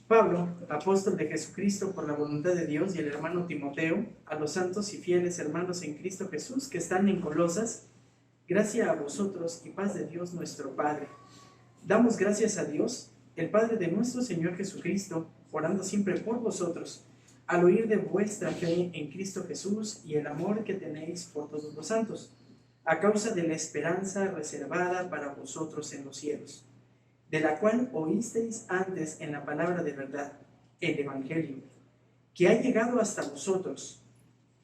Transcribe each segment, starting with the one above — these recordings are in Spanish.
Pablo, apóstol de Jesucristo por la voluntad de Dios, y el hermano Timoteo, a los santos y fieles hermanos en Cristo Jesús que están en Colosas, gracia a vosotros y paz de Dios nuestro Padre. Damos gracias a Dios, el Padre de nuestro Señor Jesucristo, orando siempre por vosotros, al oír de vuestra fe en Cristo Jesús y el amor que tenéis por todos los santos, a causa de la esperanza reservada para vosotros en los cielos, de la cual oísteis antes en la palabra de verdad, el Evangelio, que ha llegado hasta vosotros,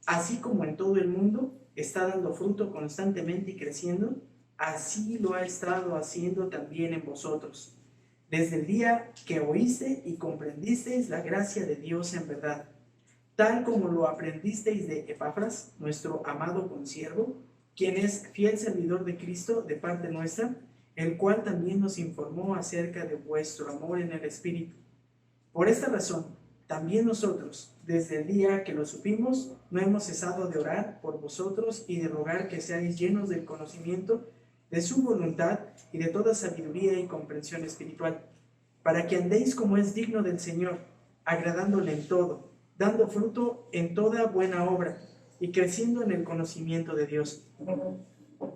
así como en todo el mundo está dando fruto constantemente y creciendo, así lo ha estado haciendo también en vosotros, desde el día que oíste y comprendisteis la gracia de Dios en verdad, tal como lo aprendisteis de Epafras, nuestro amado consiervo, quien es fiel servidor de Cristo de parte nuestra, el cual también nos informó acerca de vuestro amor en el Espíritu. Por esta razón, también nosotros, desde el día que lo supimos, no hemos cesado de orar por vosotros y de rogar que seáis llenos del conocimiento de su voluntad y de toda sabiduría y comprensión espiritual, para que andéis como es digno del Señor, agradándole en todo, dando fruto en toda buena obra y creciendo en el conocimiento de Dios,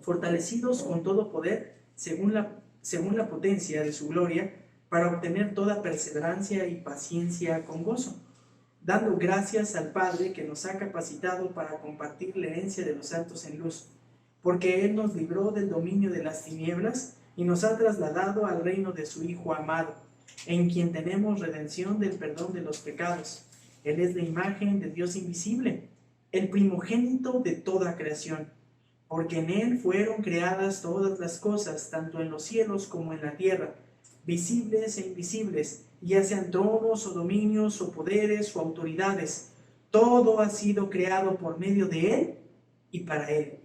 fortalecidos con todo poder según la potencia de su gloria, para obtener toda perseverancia y paciencia con gozo, dando gracias al Padre que nos ha capacitado para compartir la herencia de los santos en luz, porque Él nos libró del dominio de las tinieblas y nos ha trasladado al reino de su Hijo amado, en quien tenemos redención del perdón de los pecados. Él es la imagen del Dios invisible, el primogénito de toda creación, porque en Él fueron creadas todas las cosas, tanto en los cielos como en la tierra, visibles e invisibles, ya sean tronos o dominios o poderes o autoridades. Todo ha sido creado por medio de Él y para Él.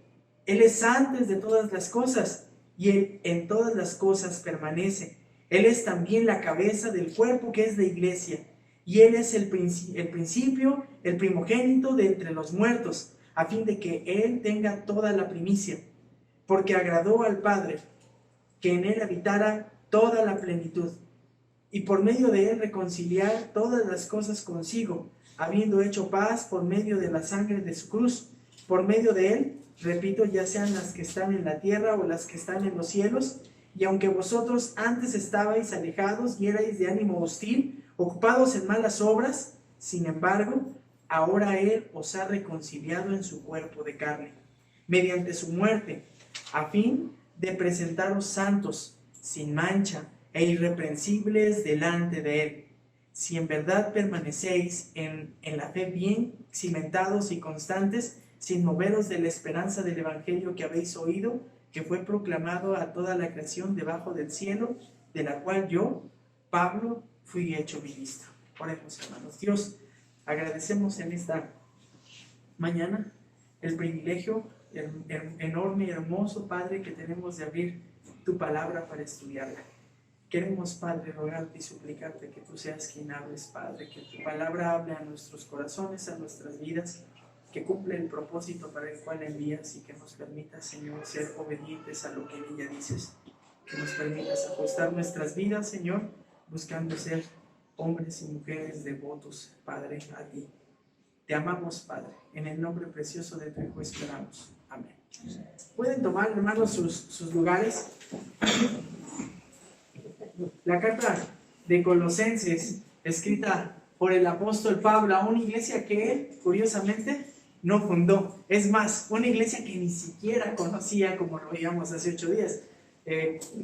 Él es antes de todas las cosas y Él en todas las cosas permanece. Él es también la cabeza del cuerpo que es la iglesia, y Él es el principio, el primogénito de entre los muertos, a fin de que Él tenga toda la primicia, porque agradó al Padre que en Él habitara toda la plenitud, y por medio de Él reconciliar todas las cosas consigo, habiendo hecho paz por medio de la sangre de su cruz. Por medio de Él, repito, ya sean las que están en la tierra o las que están en los cielos, y aunque vosotros antes estabais alejados y erais de ánimo hostil, ocupados en malas obras, sin embargo, ahora Él os ha reconciliado en su cuerpo de carne, mediante su muerte, a fin de presentaros santos, sin mancha e irreprensibles delante de Él, si en verdad permanecéis en la fe bien cimentados y constantes, sin moveros de la esperanza del Evangelio que habéis oído, que fue proclamado a toda la creación debajo del cielo, de la cual yo, Pablo, fui hecho ministro. Oremos, hermanos. Dios, agradecemos en esta mañana el privilegio enorme y hermoso, Padre, que tenemos de abrir tu palabra para estudiarla. Queremos, Padre, rogarte y suplicarte que tú seas quien hables, Padre, que tu palabra hable a nuestros corazones, a nuestras vidas, que cumpla el propósito para el cual envías, y que nos permitas, Señor, ser obedientes a lo que en ella dices. Que nos permitas ajustar nuestras vidas, Señor, buscando ser hombres y mujeres devotos, Padre, a ti. Te amamos, Padre. En el nombre precioso de tu Hijo esperamos. Amén. Pueden tomar, hermanos, sus lugares. La carta de Colosenses, escrita por el apóstol Pablo a una iglesia que él, curiosamente, no fundó. Es más, una iglesia que ni siquiera conocía, como lo veíamos hace 8 días.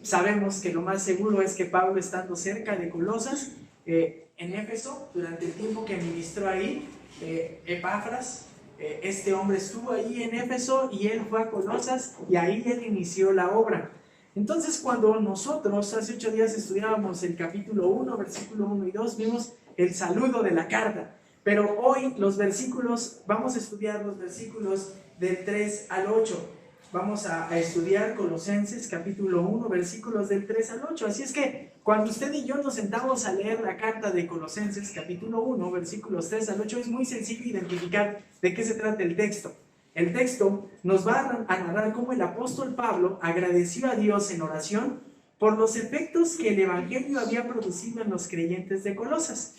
Sabemos que lo más seguro es que Pablo, estando cerca de Colosas, en Éfeso, durante el tiempo que ministró ahí, Epafras, este hombre estuvo ahí en Éfeso y él fue a Colosas y ahí él inició la obra. Entonces, cuando nosotros hace 8 días estudiábamos el capítulo 1, versículo 1 y 2, vimos el saludo de la carta. Pero hoy vamos a estudiar los versículos del 3 al 8. Vamos a estudiar Colosenses capítulo 1, versículos del 3 al 8. Así es que cuando usted y yo nos sentamos a leer la carta de Colosenses capítulo 1, versículos 3 al 8, es muy sencillo identificar de qué se trata el texto. El texto nos va a narrar cómo el apóstol Pablo agradeció a Dios en oración por los efectos que el Evangelio había producido en los creyentes de Colosas.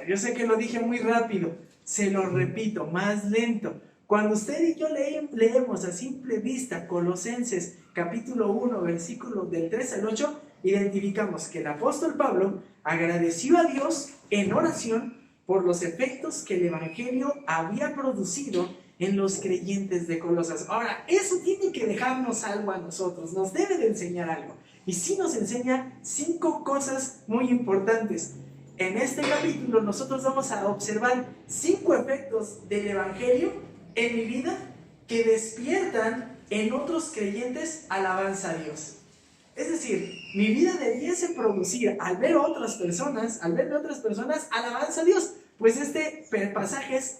Yo sé que lo dije muy rápido, se lo repito, más lento. Cuando usted y yo leemos a simple vista Colosenses capítulo 1, versículos del 3 al 8, identificamos que el apóstol Pablo agradeció a Dios en oración por los efectos que el Evangelio había producido en los creyentes de Colosas. Ahora, eso tiene que dejarnos algo a nosotros, nos debe de enseñar algo. Y sí nos enseña 5 cosas muy importantes. En este capítulo nosotros vamos a observar 5 efectos del Evangelio en mi vida que despiertan en otros creyentes alabanza a Dios. Es decir, mi vida debiese producir al ver otras personas, alabanza a Dios. Pues este pasaje es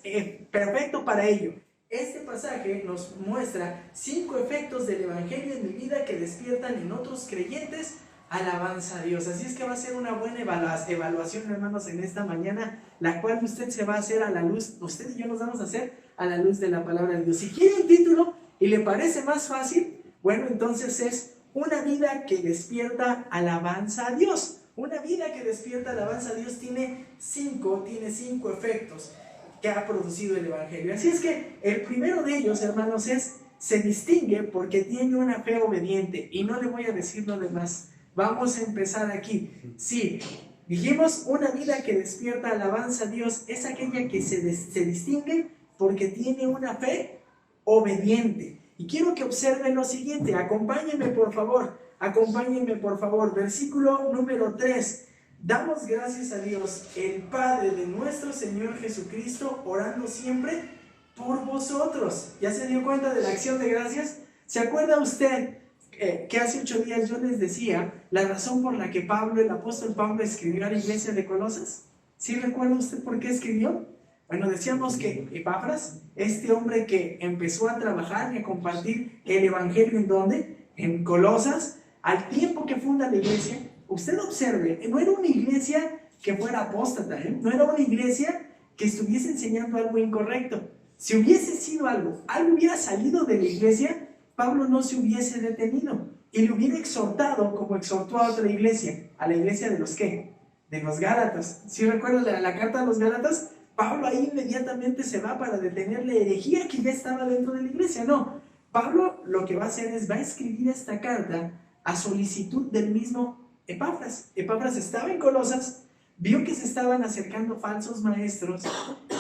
perfecto para ello. Este pasaje nos muestra 5 efectos del Evangelio en mi vida que despiertan en otros creyentes alabanza a Dios. Así es que va a ser una buena evaluación, hermanos, en esta mañana, la cual usted se va a hacer a la luz, usted y yo nos vamos a hacer a la luz de la palabra de Dios. Si quiere un título y le parece más fácil, bueno, entonces es una vida que despierta alabanza a Dios. Una vida que despierta alabanza a Dios tiene cinco efectos que ha producido el Evangelio. Así es que el primero de ellos, hermanos, se distingue porque tiene una fe obediente. Y no le voy a decir lo demás. Vamos a empezar aquí. Sí, dijimos, una vida que despierta alabanza a Dios es aquella que se distingue porque tiene una fe obediente. Y quiero que observen lo siguiente. Acompáñenme por favor, versículo número 3. Damos gracias a Dios, el Padre de nuestro Señor Jesucristo, orando siempre por vosotros. ¿Ya se dio cuenta de la acción de gracias? ¿Se acuerda usted que hace 8 días yo les decía la razón por la que el apóstol Pablo escribió a la iglesia de Colosas? ¿Sí recuerda usted por qué escribió? Bueno, decíamos que Epafras, este hombre que empezó a trabajar y a compartir el Evangelio, ¿en dónde? En Colosas, al tiempo que funda la iglesia. Usted observe, no era una iglesia que fuera apóstata, no era una iglesia que estuviese enseñando algo incorrecto. Si hubiese sido algo hubiera salido de la iglesia, Pablo no se hubiese detenido y le hubiera exhortado como exhortó a otra iglesia, a la iglesia de los ¿qué? De los Gálatas. ¿Sí recuerdan la carta a los Gálatas? Pablo ahí inmediatamente se va para detener la herejía que ya estaba dentro de la iglesia. No, Pablo lo que va a hacer va a escribir esta carta a solicitud del mismo Epafras. Epafras estaba en Colosas, vio que se estaban acercando falsos maestros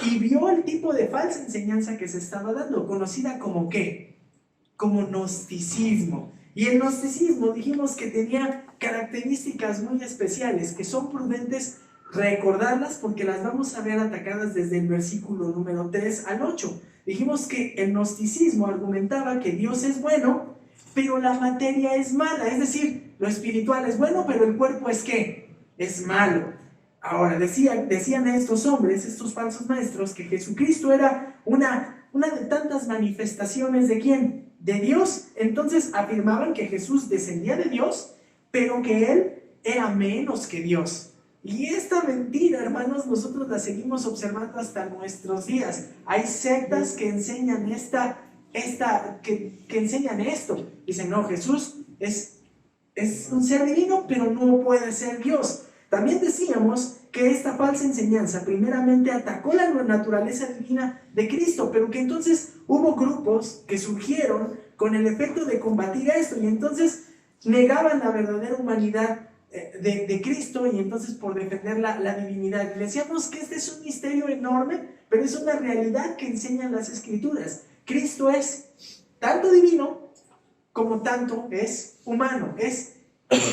y vio el tipo de falsa enseñanza que se estaba dando, conocida como ¿qué? Como gnosticismo. Y el gnosticismo dijimos que tenía características muy especiales que son prudentes recordarlas porque las vamos a ver atacadas desde el versículo número 3 al 8. Dijimos que el gnosticismo argumentaba que Dios es bueno, pero la materia es mala, es decir, lo espiritual es bueno, pero el cuerpo es ¿qué? Es malo. Ahora, decían estos hombres, estos falsos maestros, que Jesucristo era una de tantas manifestaciones ¿de quién? De Dios. Entonces afirmaban que Jesús descendía de Dios, pero que Él era menos que Dios. Y esta mentira, hermanos, nosotros la seguimos observando hasta nuestros días. Hay sectas que enseñan que enseñan esto. Dicen, no, Jesús es un ser divino, pero no puede ser Dios. También decíamos que esta falsa enseñanza primeramente atacó la naturaleza divina de Cristo, pero que entonces hubo grupos que surgieron con el efecto de combatir esto y entonces negaban la verdadera humanidad de Cristo y entonces por defender la divinidad. Y decíamos que este es un misterio enorme, pero es una realidad que enseñan las Escrituras. Cristo es tanto divino como tanto es humano. Es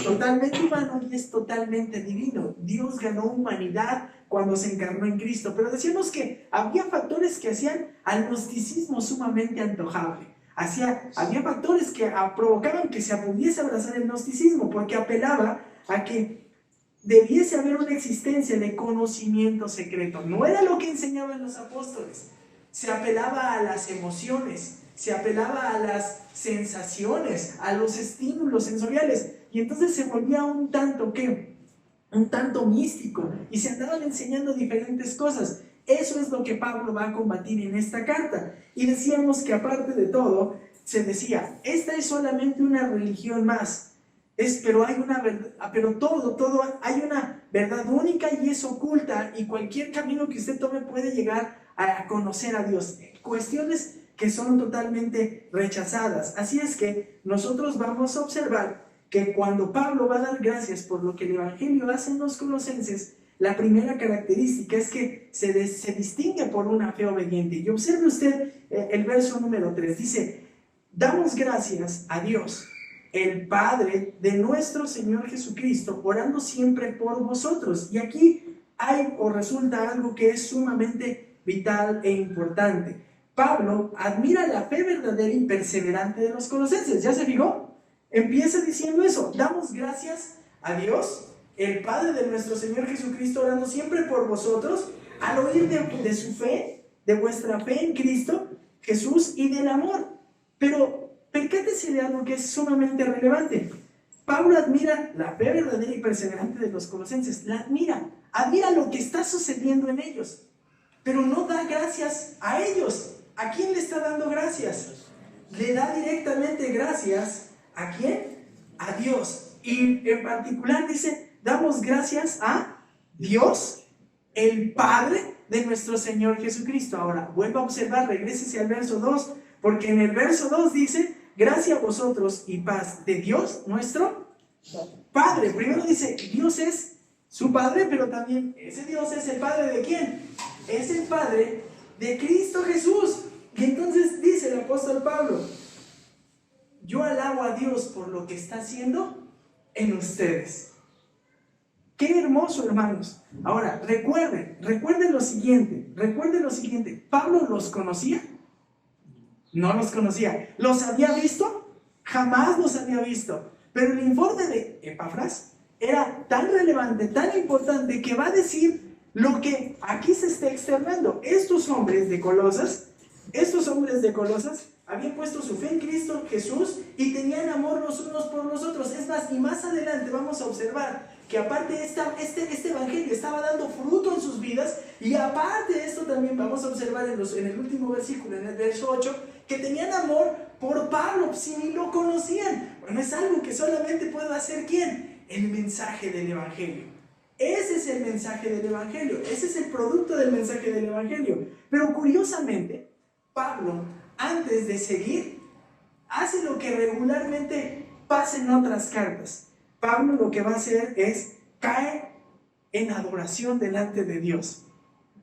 totalmente humano y es totalmente divino. Dios ganó humanidad cuando se encarnó en Cristo, pero decíamos que había factores que hacían al gnosticismo sumamente antojable. Había factores que provocaban que se pudiese abrazar el gnosticismo, porque apelaba a que debiese haber una existencia de conocimiento secreto. No era lo que enseñaban los apóstoles. Se apelaba a las emociones, se apelaba a las sensaciones, a los estímulos sensoriales, y entonces se volvía un tanto místico, y se andaban enseñando diferentes cosas. Eso es lo que Pablo va a combatir en esta carta. Y decíamos que aparte de todo, se decía, esta es solamente una religión más. pero hay una verdad, pero todo, hay una verdad única y es oculta, y cualquier camino que usted tome puede llegar a conocer a Dios. Cuestiones que son totalmente rechazadas. Así es que nosotros vamos a observar que cuando Pablo va a dar gracias por lo que el Evangelio hace en los colosenses, la primera característica es que se distingue por una fe obediente. Y observe usted el verso número 3, dice: damos gracias a Dios, el Padre de nuestro Señor Jesucristo, orando siempre por vosotros. Y aquí hay o resulta algo que es sumamente vital e importante. Pablo admira la fe verdadera y perseverante de los colosenses. ¿Ya se fijó? Empieza diciendo eso: damos gracias a Dios, el Padre de nuestro Señor Jesucristo, orando siempre por vosotros, al oír de su fe, de vuestra fe en Cristo Jesús y del amor. Pero percátese de algo que es sumamente relevante. Pablo admira la fe verdadera y perseverante de los colosenses, la admira lo que está sucediendo en ellos, pero no da gracias a ellos. ¿A quién le está dando gracias? Le da directamente gracias. ¿A quién? A Dios. Y en particular dice: damos gracias a Dios, el Padre de nuestro Señor Jesucristo. Ahora, vuelva a observar, regrésese al verso 2, porque en el verso 2 dice: gracia a vosotros y paz de Dios, nuestro Padre. Primero dice, Dios es su Padre, pero también ese Dios es el Padre ¿de quién? Es el Padre de Cristo Jesús. Y entonces dice el apóstol Pablo: yo alabo a Dios por lo que está haciendo en ustedes. Qué hermoso, hermanos. Ahora, recuerden lo siguiente. ¿Pablo los conocía? No los conocía. ¿Los había visto? Jamás los había visto. Pero el informe de Epafras era tan relevante, tan importante, que va a decir lo que aquí se está externando. Estos hombres de Colosas habían puesto su fe en Cristo Jesús y tenían amor los unos por los otros. Es más, y más adelante vamos a observar que aparte este evangelio estaba dando fruto en sus vidas, y aparte de esto también vamos a observar en el último versículo, en el verso 8, que tenían amor por Pablo, si ni lo conocían. Bueno, es algo que solamente puede hacer ¿quién? El mensaje del evangelio. Ese es el mensaje del evangelio, ese es el producto del mensaje del evangelio. Pero curiosamente, Pablo, antes de seguir, hace lo que regularmente pasa en otras cartas. Pablo lo que va a hacer es caer en adoración delante de Dios.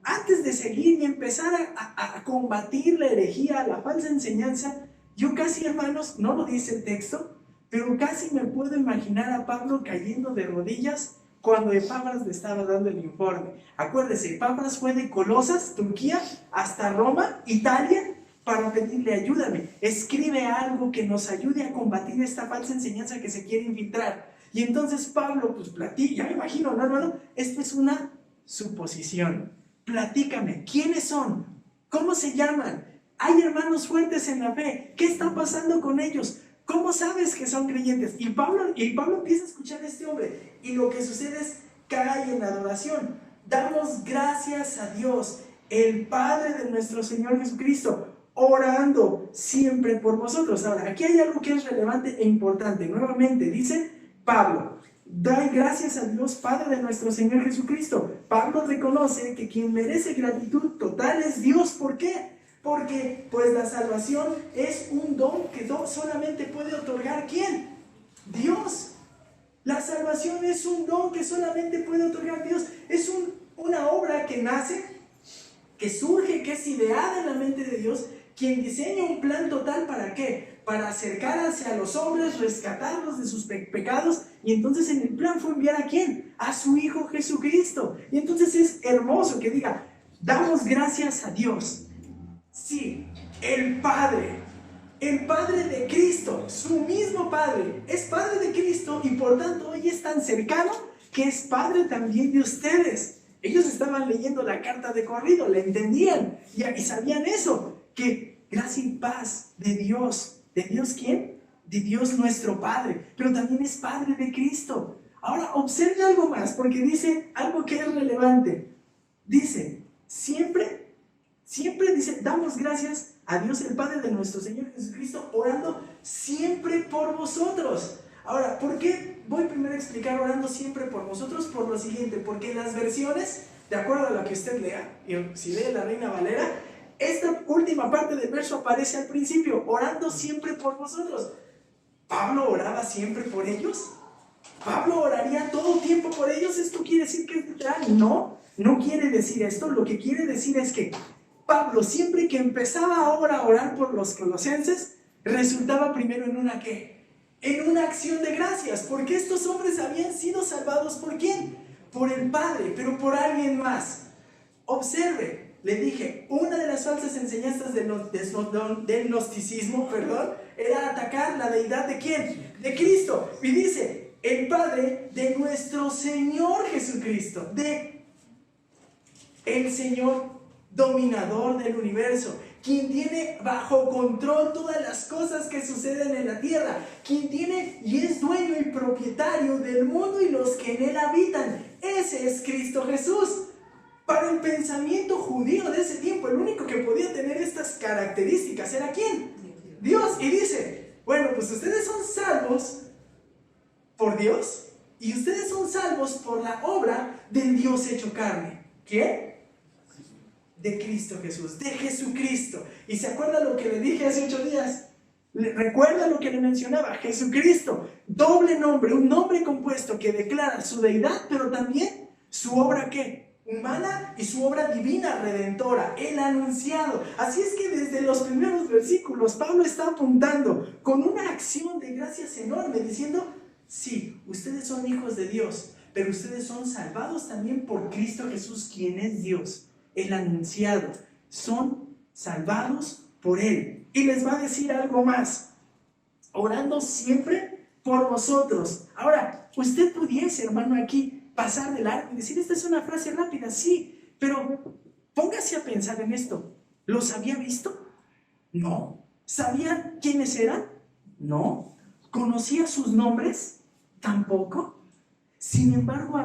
Antes de seguir y empezar a combatir la herejía, la falsa enseñanza, yo casi, hermanos, no lo dice el texto, pero casi me puedo imaginar a Pablo cayendo de rodillas cuando Epafras le estaba dando el informe. Acuérdese, Epafras fue de Colosas, Turquía, hasta Roma, Italia, para pedirle: ayúdame, escribe algo que nos ayude a combatir esta falsa enseñanza que se quiere infiltrar. Y entonces Pablo, pues platica, ya me imagino, no, hermano, esto es una suposición. Platícame, ¿quiénes son? ¿Cómo se llaman? ¿Hay hermanos fuertes en la fe? ¿Qué está pasando con ellos? ¿Cómo sabes que son creyentes? Y Pablo empieza a escuchar a este hombre, y lo que sucede es cae en adoración. Damos gracias a Dios, el Padre de nuestro Señor Jesucristo, orando siempre por vosotros. Ahora, aquí hay algo que es relevante e importante. Nuevamente dice Pablo: da gracias a Dios, Padre de nuestro Señor Jesucristo. Pablo reconoce que quien merece gratitud total es Dios. ¿Por qué? Porque pues la salvación es un don que solamente puede otorgar ¿quién? Dios. La salvación es un don que solamente puede otorgar Dios. Es una obra que nace, que surge, que es ideada en la mente de Dios, quien diseña un plan total. ¿Para qué? Para acercar hacia los hombres, rescatarlos de sus pecados. Y entonces en el plan fue enviar ¿a quién? A su Hijo Jesucristo. Y entonces es hermoso que diga: damos gracias a Dios. Sí, el Padre de Cristo, su mismo Padre, es Padre de Cristo, y por tanto hoy es tan cercano que es Padre también de ustedes. Ellos estaban leyendo la carta de corrido, la entendían y sabían eso, que gracia y paz de Dios. ¿De Dios quién? De Dios nuestro Padre, pero también es Padre de Cristo. Ahora observe algo más, porque dice algo que es relevante. Dice, siempre dice: damos gracias a Dios, el Padre de nuestro Señor Jesucristo, orando siempre por vosotros. Ahora, ¿por qué voy primero a explicar orando siempre por vosotros? Por lo siguiente, porque en las versiones, de acuerdo a la que usted lea, y si lee la Reina Valera, esta última parte del verso aparece al principio, orando siempre por vosotros. ¿Pablo oraba siempre por ellos? ¿Pablo oraría todo tiempo por ellos? ¿Esto quiere decir que es literal? No, no quiere decir esto. Lo que quiere decir es que Pablo, siempre que empezaba ahora a orar por los colosenses, resultaba primero en una ¿qué? En una acción de gracias, porque estos hombres habían sido salvados ¿por quién? Por el Padre, pero por alguien más. Observe, le dije, una de las falsas enseñanzas del gnosticismo, era atacar la deidad ¿de quién? De Cristo. Y dice, el Padre de nuestro Señor Jesucristo, de el Señor dominador del universo, quien tiene bajo control todas las cosas que suceden en la tierra, quien tiene y es dueño y propietario del mundo y los que en él habitan. Ese es Cristo Jesús. Para el pensamiento judío de ese tiempo, el único que podía tener estas características era ¿quién? Dios. Y dice, bueno, pues ustedes son salvos por Dios y ustedes son salvos por la obra del Dios hecho carne. ¿Quién? De Cristo Jesús, de Jesucristo. ¿Y se acuerda lo que le dije hace 8 días? ¿Recuerda lo que le mencionaba? Jesucristo, doble nombre, un nombre compuesto que declara su deidad, pero también su obra ¿qué? Humana y su obra divina redentora, el anunciado. Así es que desde los primeros versículos Pablo está apuntando con una acción de gracias enorme, diciendo, sí, ustedes son hijos de Dios, pero ustedes son salvados también por Cristo Jesús, quien es Dios, el anunciado. Son salvados por Él. Y les va a decir algo más, orando siempre por vosotros. Ahora, usted pudiese, hermano, aquí pasar de largo y decir, esta es una frase rápida, sí, pero póngase a pensar en esto. ¿Los había visto? No. ¿Sabía quiénes eran? No. ¿Conocía sus nombres? Tampoco. Sin embargo,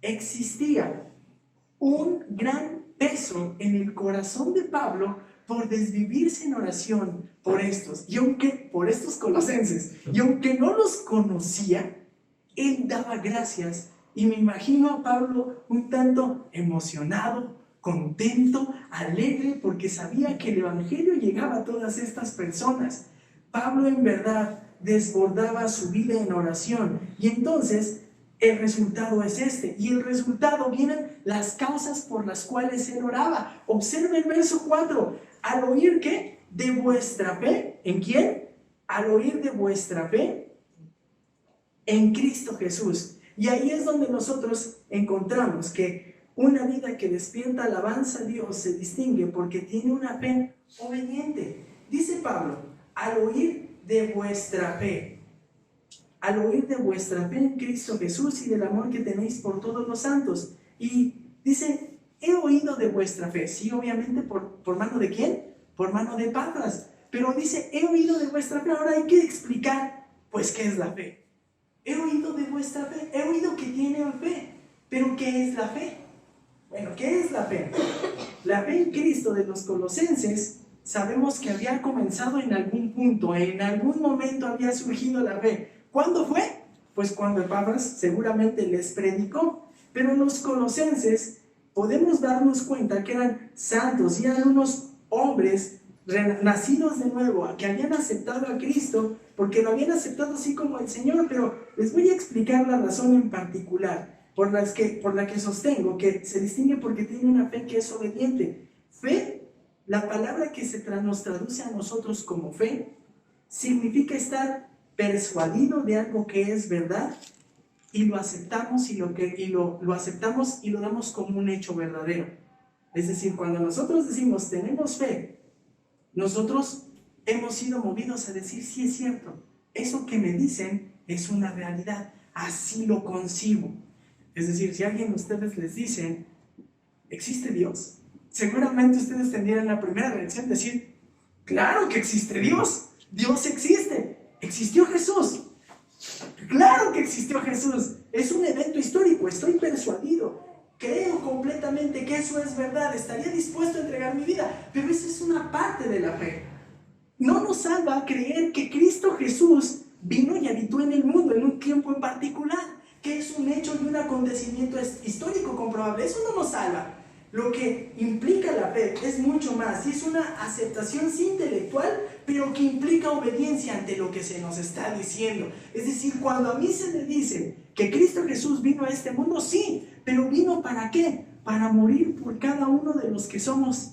existía un gran peso en el corazón de Pablo por desvivirse en oración por por estos colosenses, y aunque no los conocía, él daba gracias. Y me imagino a Pablo un tanto emocionado, contento, alegre, porque sabía que el evangelio llegaba a todas estas personas. Pablo en verdad desbordaba su vida en oración, y entonces el resultado es este, y el resultado vienen las causas por las cuales él oraba. Observe el verso 4, al oír ¿qué? De vuestra fe. ¿En quién? Al oír de vuestra fe en Cristo Jesús. Y ahí es donde nosotros encontramos que una vida que despierta alabanza a Dios se distingue porque tiene una fe obediente. Dice Pablo, al oír de vuestra fe, al oír de vuestra fe en Cristo Jesús y del amor que tenéis por todos los santos. Y dice, he oído de vuestra fe. Sí, obviamente, ¿por mano de quién? Por mano de Epafras. Pero dice, he oído de vuestra fe. Ahora hay que explicar, pues, ¿qué es la fe? He oído de vuestra fe, he oído que tienen fe, pero ¿qué es la fe? Bueno, ¿qué es la fe? La fe en Cristo de los colosenses, sabemos que había comenzado en algún punto, en algún momento había surgido la fe. ¿Cuándo fue? Pues cuando Epafras seguramente les predicó, pero los colosenses podemos darnos cuenta que eran santos y eran unos hombres nacidos de nuevo, que habían aceptado a Cristo, porque lo habían aceptado así como el Señor. Pero les voy a explicar la razón en particular por la que sostengo que se distingue porque tiene una fe que es obediente. Fe, la palabra que nos traduce a nosotros como fe, significa estar persuadido de algo que es verdad y lo aceptamos lo aceptamos y lo damos como un hecho verdadero. Es decir, cuando nosotros decimos tenemos fe, nosotros hemos sido movidos a decir, sí es cierto, eso que me dicen es una realidad, así lo concibo. Es decir, si a alguien de ustedes les dicen, ¿existe Dios? Seguramente ustedes tendrían la primera reacción de decir, claro que existe Dios, Dios existe, existió Jesús, claro que existió Jesús, es un evento histórico, estoy persuadido. Creo completamente que eso es verdad, estaría dispuesto a entregar mi vida, pero esa es una parte de la fe. No nos salva creer que Cristo Jesús vino y habitó en el mundo en un tiempo en particular, que es un hecho y un acontecimiento histórico comprobable. Eso no nos salva. Lo que implica la fe es mucho más, y es una aceptación sí intelectual, pero que implica obediencia ante lo que se nos está diciendo. Es decir, cuando a mí se me dice que Cristo Jesús vino a este mundo, sí, pero ¿vino para qué? Para morir por cada uno de los que somos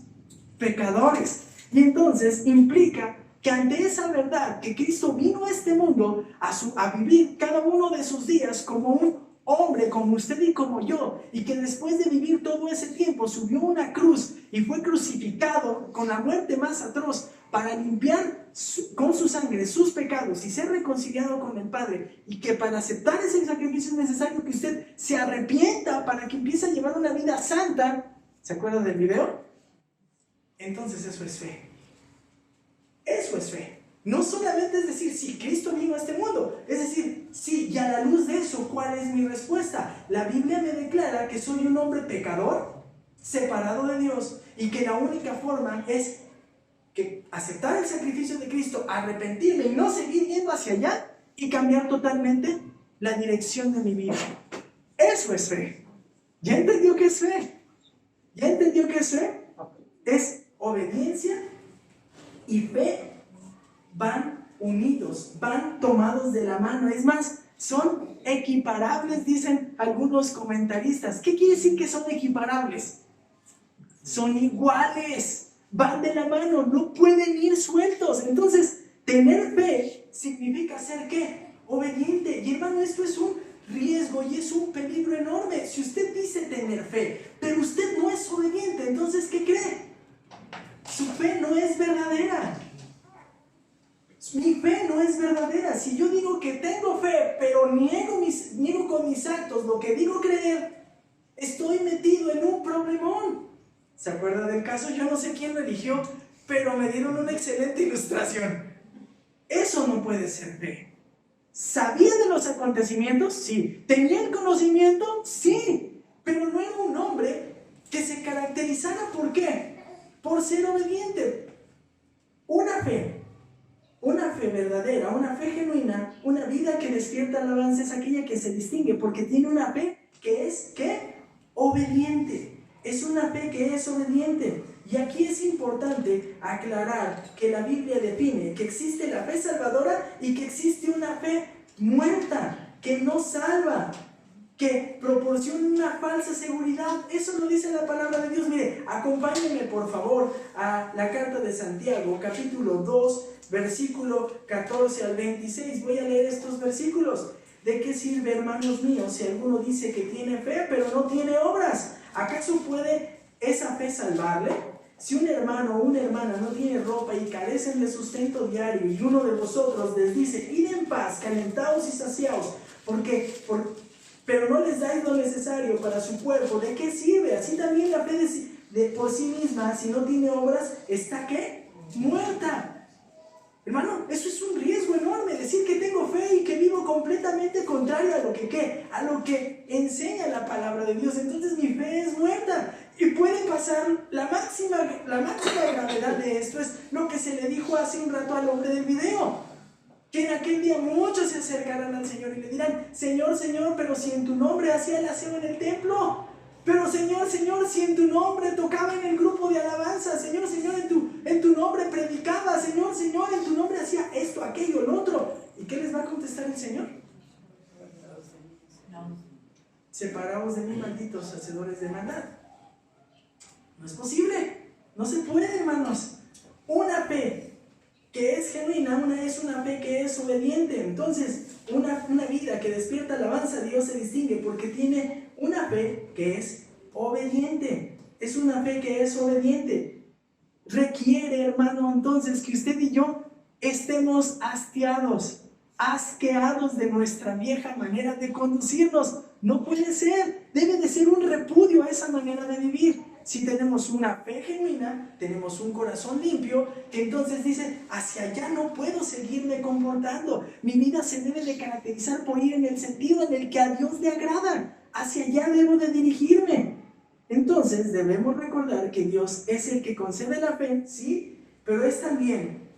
pecadores. Y entonces implica que ante esa verdad que Cristo vino a este mundo a vivir cada uno de sus días como un hombre, como usted y como yo, y que después de vivir todo ese tiempo subió a una cruz y fue crucificado con la muerte más atroz para limpiar con su sangre sus pecados y ser reconciliado con el Padre, y que para aceptar ese sacrificio es necesario que usted se arrepienta para que empiece a llevar una vida santa. ¿Se acuerda del video? Entonces eso es fe. Eso es fe. No solamente es decir, si Cristo vino a este mundo, es decir, sí, y a la luz de eso, ¿cuál es mi respuesta? La Biblia me declara que soy un hombre pecador, separado de Dios, y que la única forma es que aceptar el sacrificio de Cristo, arrepentirme y no seguir yendo hacia allá, y cambiar totalmente la dirección de mi vida. Eso es fe. ¿Ya entendió qué es fe? ¿Ya entendió qué es fe? Es obediencia y fe. Van unidos, van tomados de la mano. Es más, son equiparables, dicen algunos comentaristas. ¿Qué quiere decir que son equiparables? Son iguales, van de la mano, no pueden ir sueltos. Entonces, tener fe significa ser ¿qué? Obediente. Y hermano, esto es un riesgo y es un peligro enorme. Si usted dice tener fe, pero usted no es obediente, entonces ¿qué cree? Su fe no es verdadera. Mi fe no es verdadera. Si yo digo que tengo fe, pero niego con mis actos lo que digo creer, estoy metido en un problemón. ¿Se acuerda del caso? Yo no sé quién lo eligió, pero me dieron una excelente ilustración. Eso no puede ser fe. ¿Sabía de los acontecimientos? Sí. ¿Tenía el conocimiento? Sí. Pero no era un hombre que se caracterizara ¿por qué? Por ser obediente. Una fe verdadera, una fe genuina, una vida que despierta alabanza es aquella que se distingue porque tiene una fe que es, ¿qué? Obediente. Es una fe que es obediente. Y aquí es importante aclarar que la Biblia define que existe la fe salvadora y que existe una fe muerta, que no salva, que proporciona una falsa seguridad. Eso lo dice la palabra de Dios. Mire, acompáñenme por favor a la carta de Santiago, capítulo 2, versículo 14 al 26. Voy a leer estos versículos. ¿De qué sirve, hermanos míos, si alguno dice que tiene fe, pero no tiene obras? ¿Acaso puede esa fe salvarle? Si un hermano o una hermana no tiene ropa y carecen de sustento diario, y uno de vosotros les dice, id en paz, calentaos y saciaos, pero no les dais lo necesario para su cuerpo, ¿de qué sirve? Así también la fe por sí misma, si no tiene obras, ¿está qué? Muerta. Hermano, eso es un riesgo enorme, decir que tengo fe y que vivo completamente contrario a lo que ¿qué? A lo que enseña la palabra de Dios. Entonces mi fe es muerta. Y puede pasar, la máxima gravedad de esto es lo que se le dijo hace un rato al hombre del video. Que en aquel día muchos se acercarán al Señor y le dirán, Señor, Señor, pero si en tu nombre hacía el aseo en el templo. Pero Señor, Señor, si en tu nombre tocaba en el grupo de alabanza. Señor, Señor, en tu nombre predicaba. Señor, Señor, en tu nombre hacía esto, aquello, lo otro. ¿Y qué les va a contestar el Señor? No. Separaos de mí, malditos hacedores de maldad. No es posible. No se puede, hermanos. Una fe que es genuina, es una fe que es obediente. Entonces, una vida que despierta alabanza a Dios se distingue porque tiene una fe que es obediente. Es una fe que es obediente. Requiere, hermano, entonces que usted y yo estemos asqueados de nuestra vieja manera de conducirnos. No puede ser. Debe de ser un repudio a esa manera de vivir. Si tenemos una fe genuina, tenemos un corazón limpio, que entonces dice, hacia allá no puedo seguirme comportando. Mi vida se debe de caracterizar por ir en el sentido en el que a Dios le agrada. Hacia allá debo de dirigirme. Entonces debemos recordar que Dios es el que concede la fe, sí, pero es también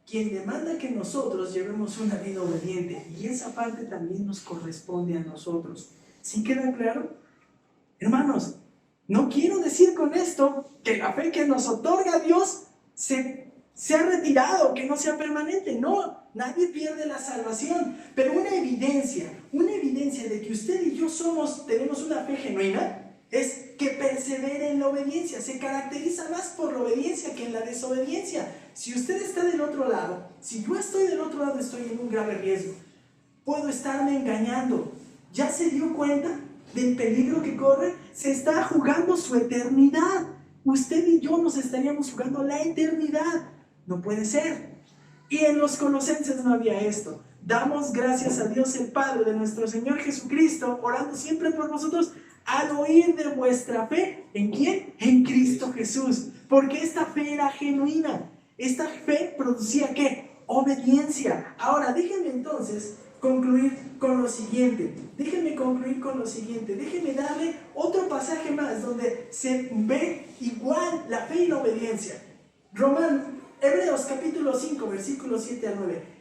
quien demanda que nosotros llevemos una vida obediente, y esa parte también nos corresponde a nosotros. ¿Sí queda claro? Hermanos, no quiero decir con esto que la fe que nos otorga Dios se ha retirado, que no sea permanente. No, nadie pierde la salvación, pero una evidencia de que usted y yo tenemos una fe genuina, es que persevere en la obediencia. Se caracteriza más por la obediencia que en la desobediencia. Si usted está del otro lado, si yo estoy del otro lado, estoy en un grave riesgo. Puedo estarme engañando. ¿Ya se dio cuenta del peligro que corre? Se está jugando su eternidad. Usted y yo nos estaríamos jugando la eternidad. No puede ser. Y en los Colosenses no había esto. Damos gracias a Dios el Padre de nuestro Señor Jesucristo, orando siempre por vosotros, al oír de vuestra fe. ¿En quién? En Cristo Jesús. Porque esta fe era genuina. Esta fe producía ¿qué? Obediencia. Ahora, déjenme entonces concluir con lo siguiente. Déjenme darle otro pasaje más donde se ve igual la fe y la obediencia. Hebreos capítulo 5, versículos 7 al 9.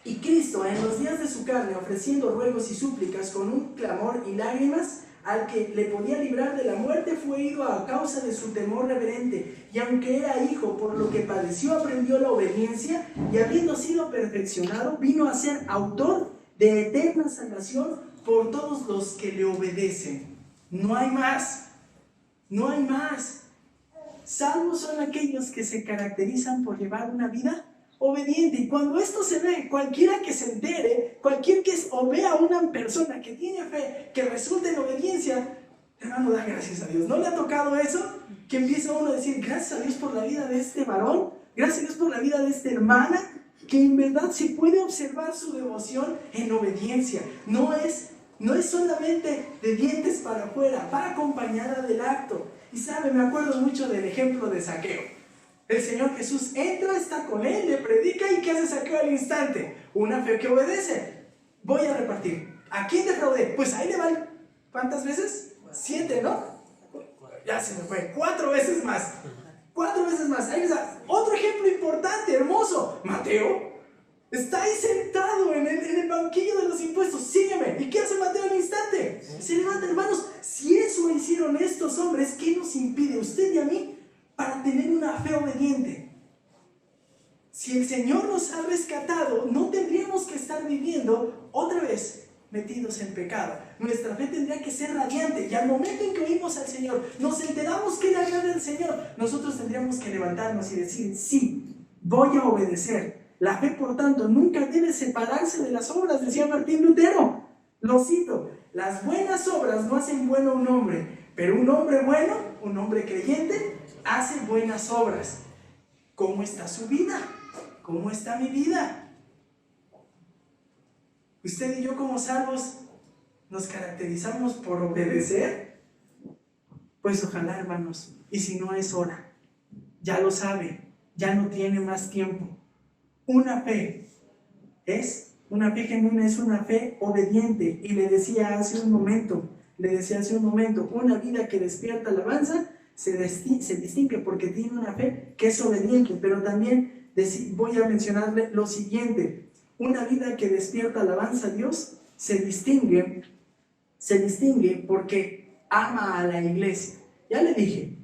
Y Cristo, en los días de su carne, ofreciendo ruegos y súplicas con un clamor y lágrimas, al que le podía librar de la muerte, fue herido a causa de su temor reverente. Y aunque era hijo, por lo que padeció, aprendió la obediencia, y habiendo sido perfeccionado, vino a ser autor de eterna salvación por todos los que le obedecen. No hay más. Salvos son aquellos que se caracterizan por llevar una vida obediente. Y cuando esto se ve, cualquiera que se entere, o vea a una persona que tiene fe, que resulta en obediencia, hermano, da gracias a Dios. ¿No le ha tocado eso? Que empieza uno a decir, gracias a Dios por la vida de este varón, gracias a Dios por la vida de esta hermana, que en verdad se puede observar su devoción en obediencia. No es solamente de dientes para afuera, va acompañada del acto. Y sabe, me acuerdo mucho del ejemplo de Zaqueo. El Señor Jesús entra, está con él, le predica, y ¿qué hace Zaqueo al instante? Una fe que obedece. Voy a repartir. ¿A quién defraudé? Pues ahí le van. ¿Cuántas veces? 7, ¿no? Ya se me fue. 4 veces más. Ahí está. Otro ejemplo importante, hermoso. Mateo está ahí sentado en el banquillo de los impuestos. Sígueme. ¿Y qué hace Mateo al instante? Se levanta, hermanos. Si eso hicieron estos hombres, ¿qué nos impide a usted y a mí para tener una fe obediente? Si el Señor nos ha rescatado, no tendríamos que estar viviendo otra vez metidos en pecado. Nuestra fe tendría que ser radiante, y al momento en que oímos al Señor, nos enteramos que le agrada al Señor, nosotros tendríamos que levantarnos y decir, sí, voy a obedecer. La fe, por tanto, nunca debe separarse de las obras, decía Martín Lutero. Lo cito: las buenas obras no hacen bueno a un hombre, pero un hombre bueno, un hombre creyente, hace buenas obras. ¿Cómo está su vida? ¿Cómo está mi vida? Usted y yo, como salvos, ¿nos caracterizamos por obedecer? Pues ojalá, hermanos. Y si no, es hora. Ya lo sabe, ya no tiene más tiempo. Una fe genuina, es una fe obediente. Y le decía hace un momento, una vida que despierta alabanza se distingue porque tiene una fe que es obediente. Pero también voy a mencionarle lo siguiente: una vida que despierta alabanza a Dios se distingue porque ama a la iglesia. Ya le dije,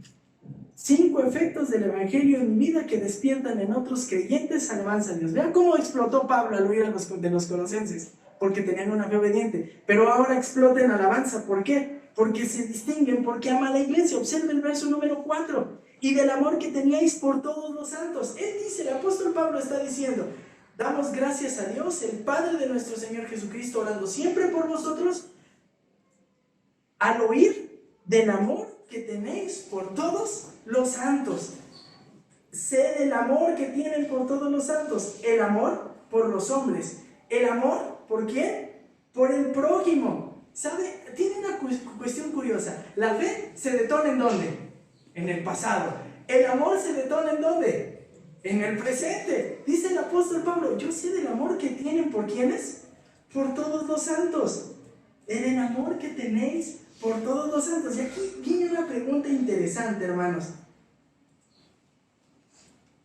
5 efectos del evangelio en mi vida que despiertan en otros creyentes alabanza a Dios. Vean cómo explotó Pablo al oír de los colosenses, porque tenían una fe obediente. Pero ahora explota en alabanza. ¿Por qué? Porque se distinguen, porque ama a la iglesia. Observe el verso número 4. Y del amor que teníais por todos los santos. Él dice, el apóstol Pablo está diciendo, damos gracias a Dios, el Padre de nuestro Señor Jesucristo, orando siempre por vosotros, al oír del amor que tenéis por todos los santos. Sé del amor que tienen por todos los santos. El amor por los hombres. ¿El amor por quién? Por el prójimo. ¿Sabe? Tiene una cuestión curiosa. La fe se detona ¿en dónde? En el pasado. El amor se detona ¿en dónde? En el presente. Dice el apóstol Pablo, yo sé del amor que tienen ¿por quiénes? Por todos los santos. En el amor que tenéis por todos los santos. Y aquí viene una pregunta interesante, hermanos.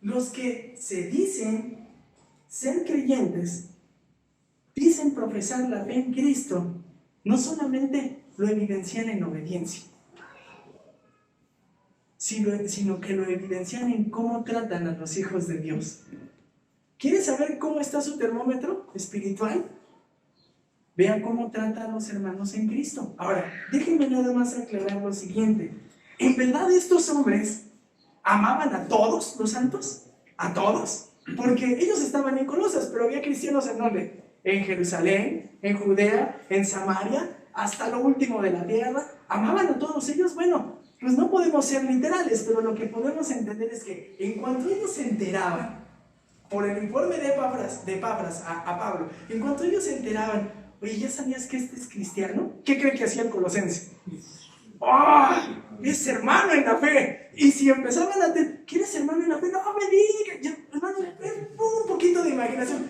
los que se dicen ser creyentes, dicen profesar la fe en Cristo, no solamente lo evidencian en obediencia, sino que lo evidencian en cómo tratan a los hijos de Dios. ¿Quieres saber cómo está su termómetro espiritual? Vean cómo trata a los hermanos en Cristo. Ahora, déjenme nada más aclarar lo siguiente. ¿En verdad estos hombres amaban a todos los santos? ¿A todos? Porque ellos estaban en Colosas, pero había cristianos ¿en dónde? En Jerusalén, en Judea, en Samaria, hasta lo último de la tierra. ¿Amaban a todos ellos? Bueno, pues no podemos ser literales, pero lo que podemos entender es que en cuanto ellos se enteraban, por el informe de Epafras a Pablo, en cuanto ellos se enteraban, oye, ¿ya sabías que este es cristiano? ¿Qué cree que hacía el colosense? ¡Oh! Es hermano en la fe. Y si empezaban a decir, ¿quieres hermano en la fe? No me digas, hermano, un poquito de imaginación.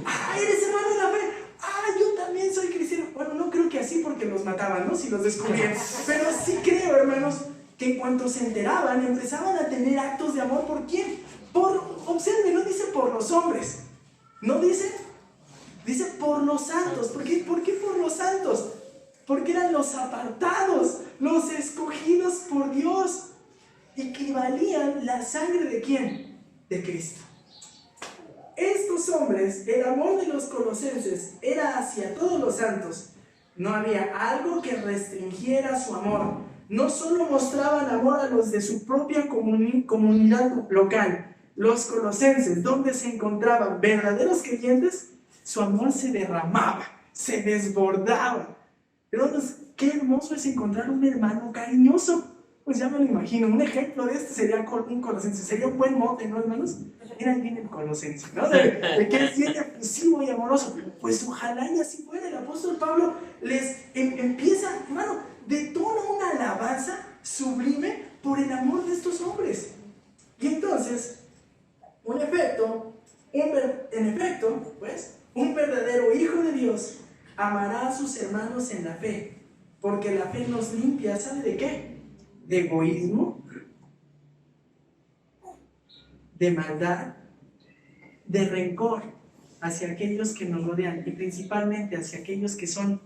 ¡Ah, eres hermano en la fe! ¡Ah, yo también soy cristiano! Bueno, no creo que así porque los mataban, ¿no? Si los descubrían. Pero sí creo, hermanos, que en cuanto se enteraban, empezaban a tener actos de amor. ¿Por quién? Observen, no dice por los hombres. No dice por los santos. ¿Por qué por los santos? Porque eran los apartados, los escogidos por Dios, y que valían la sangre ¿de quién? De Cristo. Estos hombres, el amor de los colosenses era hacia todos los santos. No había algo que restringiera su amor. No solo mostraban amor a los de su propia comunidad local. Los colosenses, donde se encontraban verdaderos creyentes, su amor se derramaba, se desbordaba. Hermanos, qué hermoso es encontrar un hermano cariñoso. Pues ya me lo imagino. Un ejemplo de este sería un colosense. Sería un buen mote, ¿no, hermanos? Mira, ahí viene el colosense, ¿no? De que es bien efusivo y amoroso. Pues ojalá y así fuera. El apóstol Pablo les empieza, hermano, detona una alabanza sublime por el amor de estos hombres. Y entonces, en efecto, pues, un verdadero hijo de Dios amará a sus hermanos en la fe, porque la fe nos limpia, ¿sabe de qué? De egoísmo, de maldad, de rencor hacia aquellos que nos rodean, y principalmente hacia aquellos que son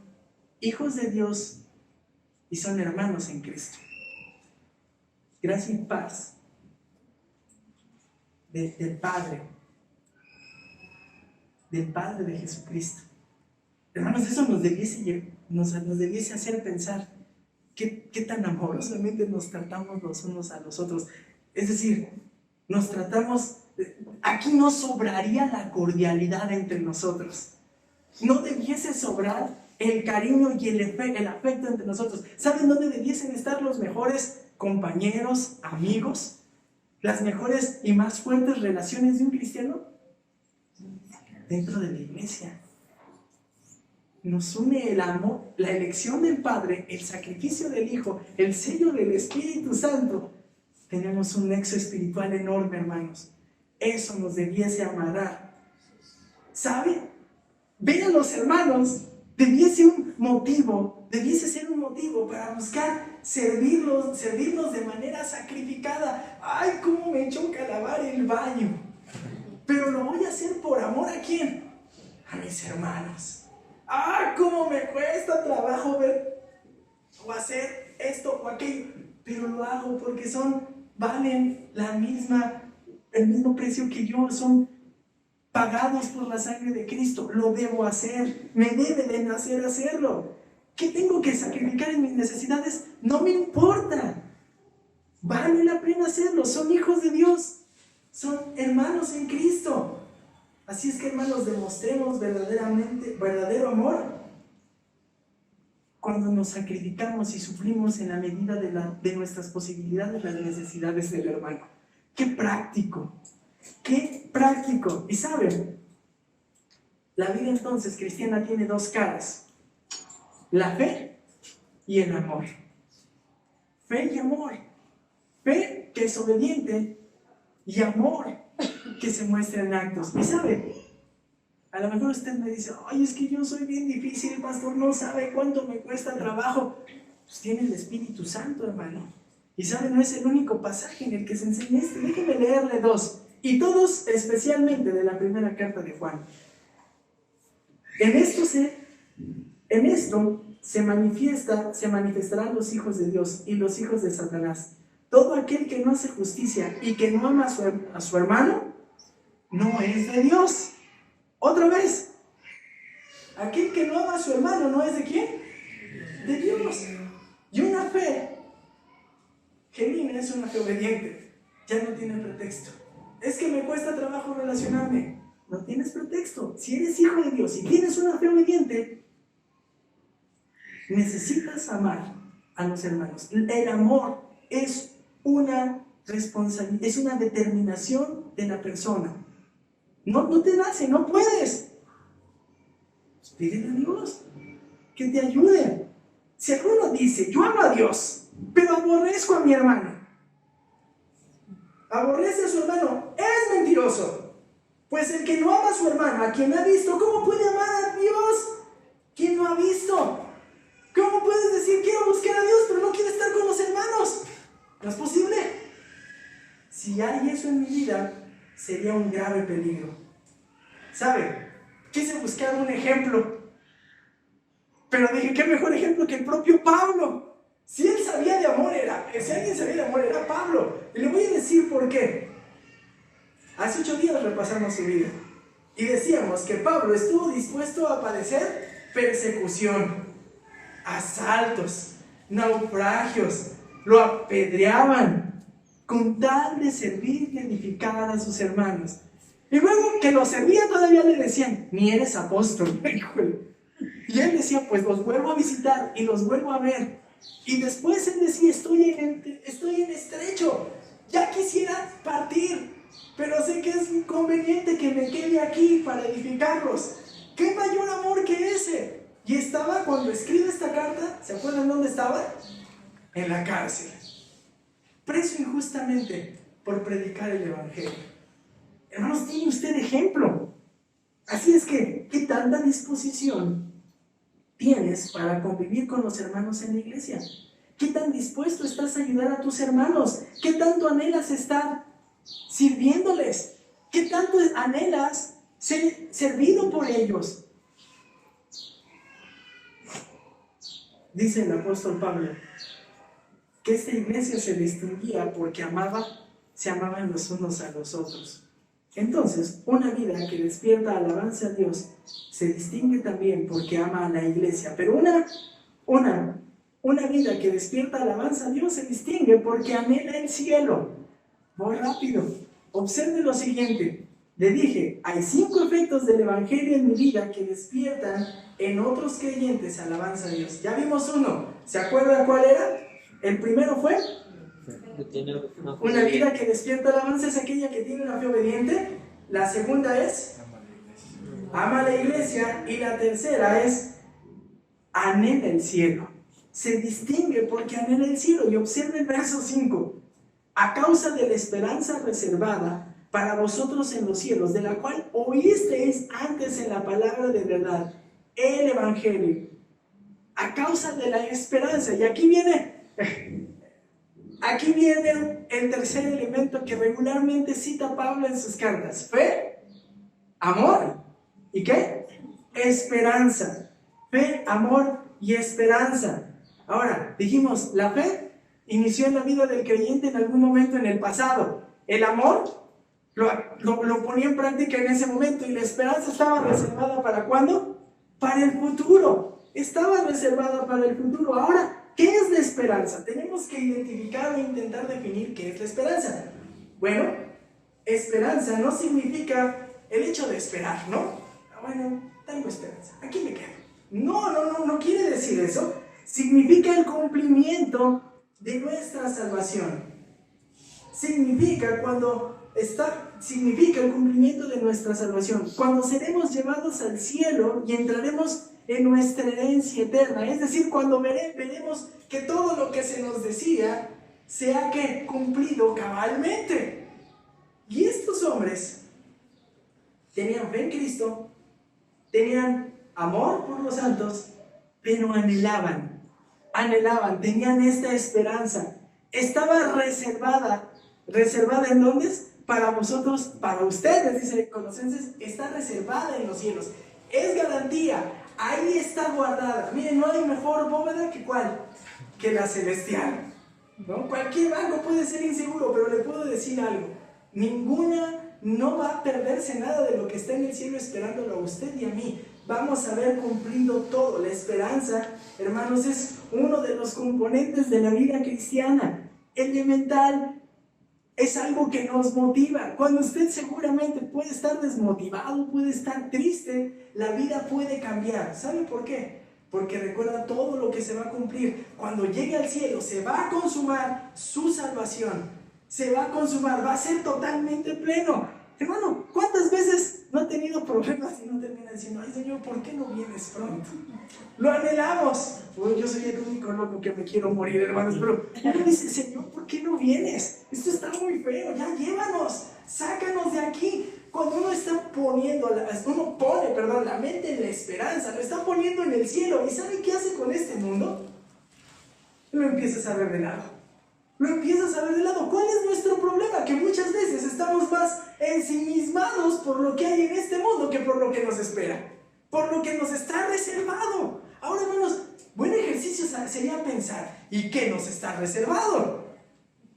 hijos de Dios y son hermanos en Cristo. Gracia y paz del Padre de Jesucristo. Hermanos, eso nos debiese hacer pensar qué tan amorosamente nos tratamos los unos a los otros. Es decir, nos tratamos, aquí no sobraría la cordialidad entre nosotros. No debiese sobrar el cariño y el afecto entre nosotros. ¿Saben dónde debiesen estar los mejores compañeros, amigos? Las mejores y más fuertes relaciones de un cristiano. Dentro de la iglesia. Nos une el amor, la elección del Padre, el sacrificio del Hijo, el sello del Espíritu Santo. Tenemos un nexo espiritual enorme, hermanos. Eso nos debiese amarrar. ¿Sabe? Ver a los hermanos debiese ser un motivo para buscar servirlos de manera sacrificada. ¡Ay, cómo me choca lavar el baño! Pero lo voy a hacer por amor ¿a quién? A mis hermanos. ¡Ah, cómo me cuesta trabajo ver o hacer esto o aquello! Pero lo hago porque valen el mismo precio que yo, son pagados por la sangre de Cristo. Lo debo hacer, me debe de nacer hacerlo. ¿Qué tengo que sacrificar en mis necesidades? No me importa. Vale la pena hacerlo, son hijos de Dios, son hermanos en Cristo. Así es que, hermanos, demostremos verdadero amor cuando nos sacrificamos y sufrimos en la medida de nuestras posibilidades las necesidades del hermano. ¡Qué práctico! ¡Qué práctico! Y saben, la vida entonces cristiana tiene dos caras: la fe y el amor. Fe y amor. Fe que es obediente y amor que se muestra en actos. Y sabe, a lo mejor usted me dice, ay, es que yo soy bien difícil, pastor, no sabe cuánto me cuesta trabajo. Pues tiene el Espíritu Santo, hermano. Y sabe, no es el único pasaje en el que se enseña esto. Déjeme leerle dos. y todos especialmente de la primera carta de Juan. En esto se manifestarán los hijos de Dios y los hijos de Satanás. Todo aquel que no hace justicia y que no ama a su hermano, no es de Dios. Otra vez, aquel que no ama a su hermano, ¿no es de quién? De Dios. Y una fe genuina es una fe obediente. Ya no tiene pretexto. Es que me cuesta trabajo relacionarme. No tienes pretexto. Si eres hijo de Dios y tienes una fe obediente, necesitas amar a los hermanos. El amor es una responsabilidad, es una determinación de la persona. No te nace, no puedes. Pues pídele a Dios que te ayude. Si alguno dice, yo amo a Dios, pero aborrezco a mi hermano, aborrece a su hermano, es mentiroso. Pues el que no ama a su hermano, a quien ha visto, ¿cómo puede amar a Dios? ¿Quién no ha visto? ¿Cómo puedes decir, quiero buscar a Dios, pero no quiero estar con los hermanos? No es posible. Si hay eso en mi vida, sería un grave peligro. ¿Sabe? Quise buscar un ejemplo, pero dije, ¿qué mejor ejemplo que el propio Pablo? Si él sabía de amor, si alguien sabía de amor, era Pablo. Y le voy a decir por qué. Hace 8 días repasamos su vida y decíamos que Pablo estuvo dispuesto a padecer persecución, asaltos, naufragios, lo apedreaban con tal de servir y edificar a sus hermanos. Y luego que lo servía todavía le decían, ni eres apóstol. Y él decía, pues los vuelvo a visitar y los vuelvo a ver. Y después él decía, estoy en estrecho, ya quisiera partir, pero sé que es inconveniente que me quede aquí para edificarlos. ¿Qué mayor amor que ese? Y estaba, cuando escribe esta carta, ¿se acuerdan dónde estaba? En la cárcel, preso injustamente por predicar el evangelio. Hermanos, tiene usted ejemplo. Así es que, ¿qué tanta disposición tienes para convivir con los hermanos en la iglesia? ¿Qué tan dispuesto estás a ayudar a tus hermanos? ¿Qué tanto anhelas estar sirviéndoles? ¿Qué tanto anhelas ser servido por ellos? Dice el apóstol Pablo que esta iglesia se distinguía porque se amaban los unos a los otros. Entonces, una vida que despierta alabanza a Dios se distingue también porque ama a la iglesia. Pero una vida que despierta alabanza a Dios se distingue porque anhela el cielo. Voy rápido. Observe lo siguiente. Le dije, hay 5 efectos del evangelio en mi vida que despiertan en otros creyentes alabanza a Dios. Ya vimos uno. ¿Se acuerda cuál era? El primero fue una vida que despierta alabanza, es aquella que tiene una fe obediente. La segunda es ama a la iglesia. Y la tercera es anhela el cielo. Se distingue porque anhela el cielo. Y observe el verso 5. A causa de la esperanza reservada para vosotros en los cielos, de la cual oísteis antes en la palabra de verdad, el evangelio. A causa de la esperanza. Y aquí viene el tercer elemento que regularmente cita Pablo en sus cartas. Fe, amor, ¿y qué? Esperanza. Fe, amor y esperanza. Ahora, dijimos, la fe inició en la vida del creyente en algún momento en el pasado. El amor lo ponía en práctica en ese momento, y la esperanza estaba reservada ¿para cuándo? Para el futuro. Estaba reservada para el futuro. Ahora, ¿qué es la esperanza? Tenemos que identificar o intentar definir qué es la esperanza. Bueno, esperanza no significa el hecho de esperar, ¿no? Bueno, tengo esperanza, aquí me quedo. No quiere decir eso. Significa el cumplimiento de nuestra salvación. Significa el cumplimiento de nuestra salvación. Cuando seremos llevados al cielo y entraremos en nuestra herencia eterna. Es decir, cuando veremos que todo lo que se nos decía se ha cumplido cabalmente. Y estos hombres tenían fe en Cristo, tenían amor por los santos, pero anhelaban, tenían esta esperanza. Estaba reservada ¿en dónde? para vosotros, para ustedes, dice Colosenses, está reservada en los cielos. Es garantía, ahí está guardada. Miren, no hay mejor bóveda que ¿cuál? Que la celestial, ¿no? Cualquier banco puede ser inseguro, pero le puedo decir algo. Ninguna, no va a perderse nada de lo que está en el cielo esperándolo a usted y a mí. Vamos a haber cumplido todo. La esperanza, hermanos, es uno de los componentes de la vida cristiana. Elemental. Es algo que nos motiva. Cuando usted seguramente puede estar desmotivado, puede estar triste, la vida puede cambiar. ¿Sabe por qué? Porque recuerda todo lo que se va a cumplir. Cuando llegue al cielo, se va a consumar su salvación. Se va a consumar, va a ser totalmente pleno. Hermano, ¿cuántas veces no ha tenido problemas y no termina diciendo, ay Señor, ¿por qué no vienes pronto? Lo anhelamos. Bueno, yo soy el único loco que me quiero morir, hermanos, pero uno dice, Señor, ¿por qué no vienes? Esto está muy feo, ya llévanos, sácanos de aquí. Cuando uno está poniendo, uno pone, la mente en la esperanza, lo está poniendo en el cielo, ¿y sabe qué hace con este mundo? Lo empiezas a ver de lado. Lo empiezas a ver de lado. ¿Cuál es nuestro problema? Que muchas veces estamos más ensimismados por lo que hay en este mundo que por lo que nos espera, por lo que nos está reservado. Ahora, hermanos, buen ejercicio sería pensar, ¿y qué nos está reservado?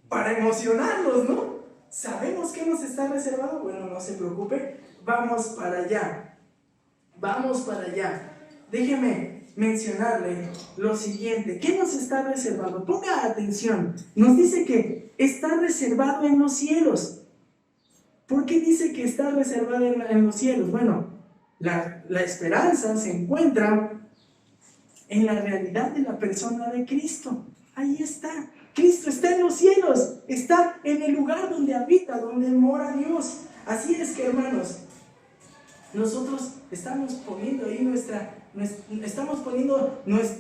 Para emocionarnos, ¿no? ¿Sabemos qué nos está reservado? Bueno, no se preocupe, vamos para allá. Vamos para allá. Déjeme mencionarle lo siguiente. ¿Qué nos está reservado? Ponga atención. Nos dice que está reservado en los cielos. ¿Por qué dice que está reservado en los cielos? Bueno, la esperanza se encuentra en la realidad de la persona de Cristo. Ahí está. Cristo está en los cielos. Está en el lugar donde habita, donde mora Dios. Así es que, hermanos, nosotros estamos poniendo ahí